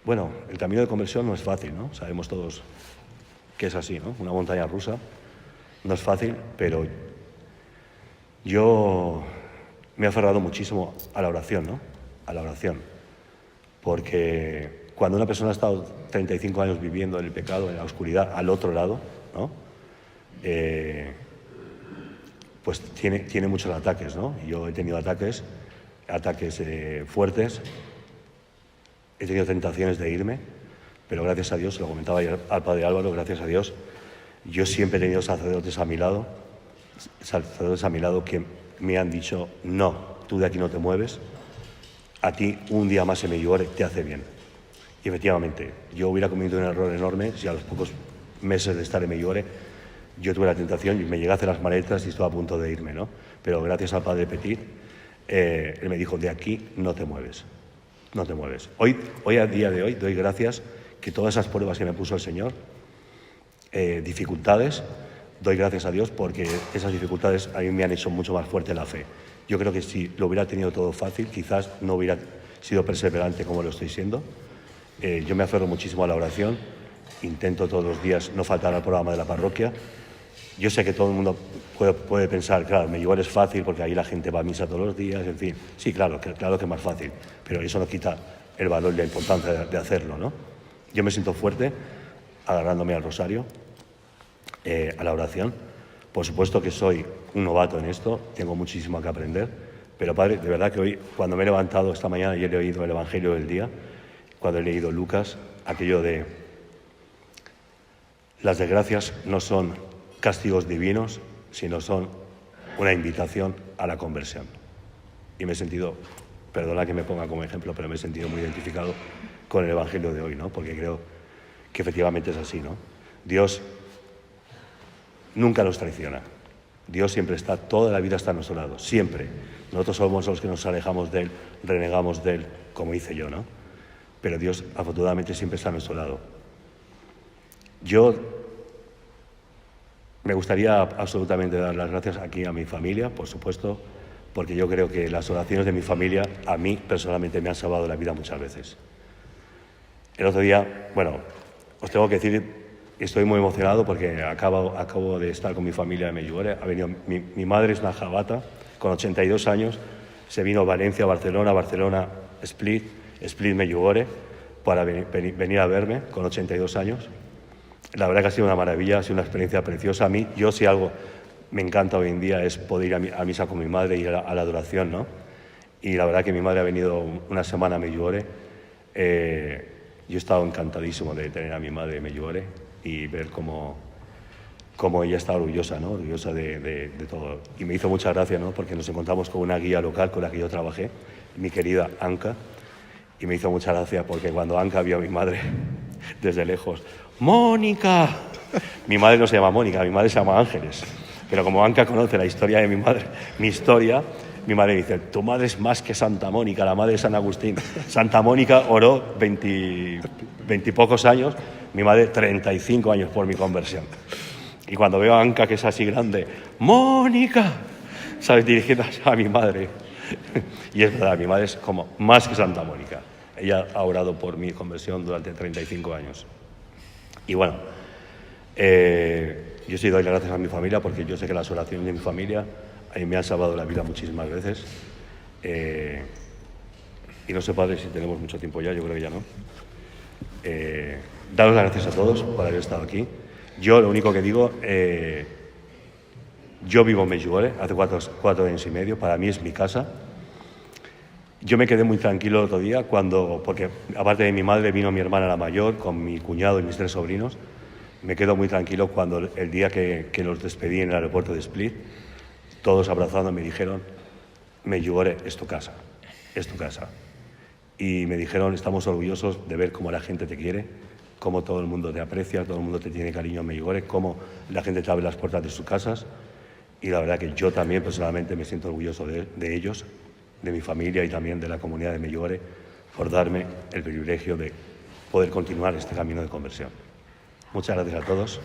bueno, el camino de conversión no es fácil, ¿no? Sabemos todos que es así, ¿no? Una montaña rusa, no es fácil, pero yo me he aferrado muchísimo a la oración, ¿no? A la oración. porque cuando una persona ha estado 35 años viviendo en el pecado, en la oscuridad, al otro lado, ¿no? Pues tiene muchos ataques, ¿no? Yo he tenido ataques fuertes, he tenido tentaciones de irme, pero gracias a Dios, se lo comentaba ayer al padre Álvaro, gracias a Dios, yo siempre he tenido sacerdotes a mi lado que me han dicho, no, tú de aquí no te mueves, a ti un día más en Medjugorje te hace bien. Y efectivamente, yo hubiera cometido un error enorme si a los pocos meses de estar en Medjugorje yo tuve la tentación y me llegué a hacer las maletas y estaba a punto de irme, ¿no? Pero gracias al padre Petit, él me dijo, de aquí no te mueves, no te mueves. Hoy a día de hoy, doy gracias que todas esas pruebas que me puso el Señor, dificultades, doy gracias a Dios porque esas dificultades a mí me han hecho mucho más fuerte la fe. Yo creo que si lo hubiera tenido todo fácil, quizás no hubiera sido perseverante como lo estoy siendo. Yo me aferro muchísimo a la oración, intento todos los días no faltar al programa de la parroquia. Yo sé que todo el mundo puede pensar, claro, Medjugorje es fácil porque ahí la gente va a misa todos los días, en fin. Sí, claro que es más fácil, pero eso no quita el valor y la importancia de hacerlo, ¿no? Yo me siento fuerte agarrándome al rosario, a la oración. Por supuesto que soy un novato en esto, tengo muchísimo que aprender, pero Padre, de verdad que hoy, cuando me he levantado esta mañana y he leído el Evangelio del día, cuando he leído Lucas, aquello de las desgracias no son castigos divinos, sino son una invitación a la conversión. Y me he sentido, perdona que me ponga como ejemplo, pero me he sentido muy identificado con el Evangelio de hoy, ¿no? Porque creo que efectivamente es así, ¿no? Dios nunca nos traiciona. Dios siempre está, toda la vida está a nuestro lado, siempre. Nosotros somos los que nos alejamos de Él, renegamos de Él, como hice yo, ¿no? Pero Dios, afortunadamente, siempre está a nuestro lado. Yo me gustaría absolutamente dar las gracias aquí a mi familia, por supuesto, porque yo creo que las oraciones de mi familia a mí personalmente me han salvado la vida muchas veces. El otro día, bueno, os tengo que decir, estoy muy emocionado porque acabo de estar con mi familia en Medjugorje. Ha venido, mi madre es una jabata, con 82 años, se vino a Valencia, Barcelona, Split, Medjugorje, para venir a verme con 82 años. La verdad que ha sido una maravilla, ha sido una experiencia preciosa. A mí, yo si algo me encanta hoy en día es poder ir a misa con mi madre y ir a la adoración, ¿no? Y la verdad que mi madre ha venido una semana a Medjugorje. Yo he estado encantadísimo de tener a mi madre en Medjugorje y ver cómo ella está orgullosa, ¿no? Orgullosa de todo. Y me hizo mucha gracia, ¿no? Porque nos encontramos con una guía local con la que yo trabajé, mi querida Anka, y me hizo mucha gracia porque cuando Anka vio a mi madre desde lejos, ¡Mónica! Mi madre no se llama Mónica, mi madre se llama Ángeles. Pero como Anka conoce la historia de mi madre, mi historia, mi madre dice, tu madre es más que Santa Mónica, la madre de San Agustín. Santa Mónica oró 20 y pocos años, mi madre 35 años por mi conversión. Y cuando veo a Anka, que es así grande, ¡Mónica! ¿Sabes? Dirigiéndose a mi madre. Y es verdad, mi madre es como más que Santa Mónica. Ella ha orado por mi conversión durante 35 años. Y bueno, yo sí doy las gracias a mi familia porque yo sé que las oraciones de mi familia a mí me han salvado la vida muchísimas veces. Y no sé, padre, si tenemos mucho tiempo ya, yo creo que ya no. Daros las gracias a todos por haber estado aquí. Yo lo único que digo, yo vivo en Medjugorje hace 4 años y medio, para mí es mi casa. Yo me quedé muy tranquilo el otro día porque aparte de mi madre vino mi hermana la mayor con mi cuñado y mis 3 sobrinos. Me quedo muy tranquilo cuando el día que los despedí en el aeropuerto de Split, todos abrazando me dijeron, Medjugorje es tu casa, es tu casa. Y me dijeron, estamos orgullosos de ver cómo la gente te quiere, cómo todo el mundo te aprecia, todo el mundo te tiene cariño en Medjugorje, cómo la gente te abre las puertas de sus casas. Y la verdad que yo también personalmente me siento orgulloso de ellos, de mi familia y también de la comunidad de Medjugorje, por darme el privilegio de poder continuar este camino de conversión. Muchas gracias a todos.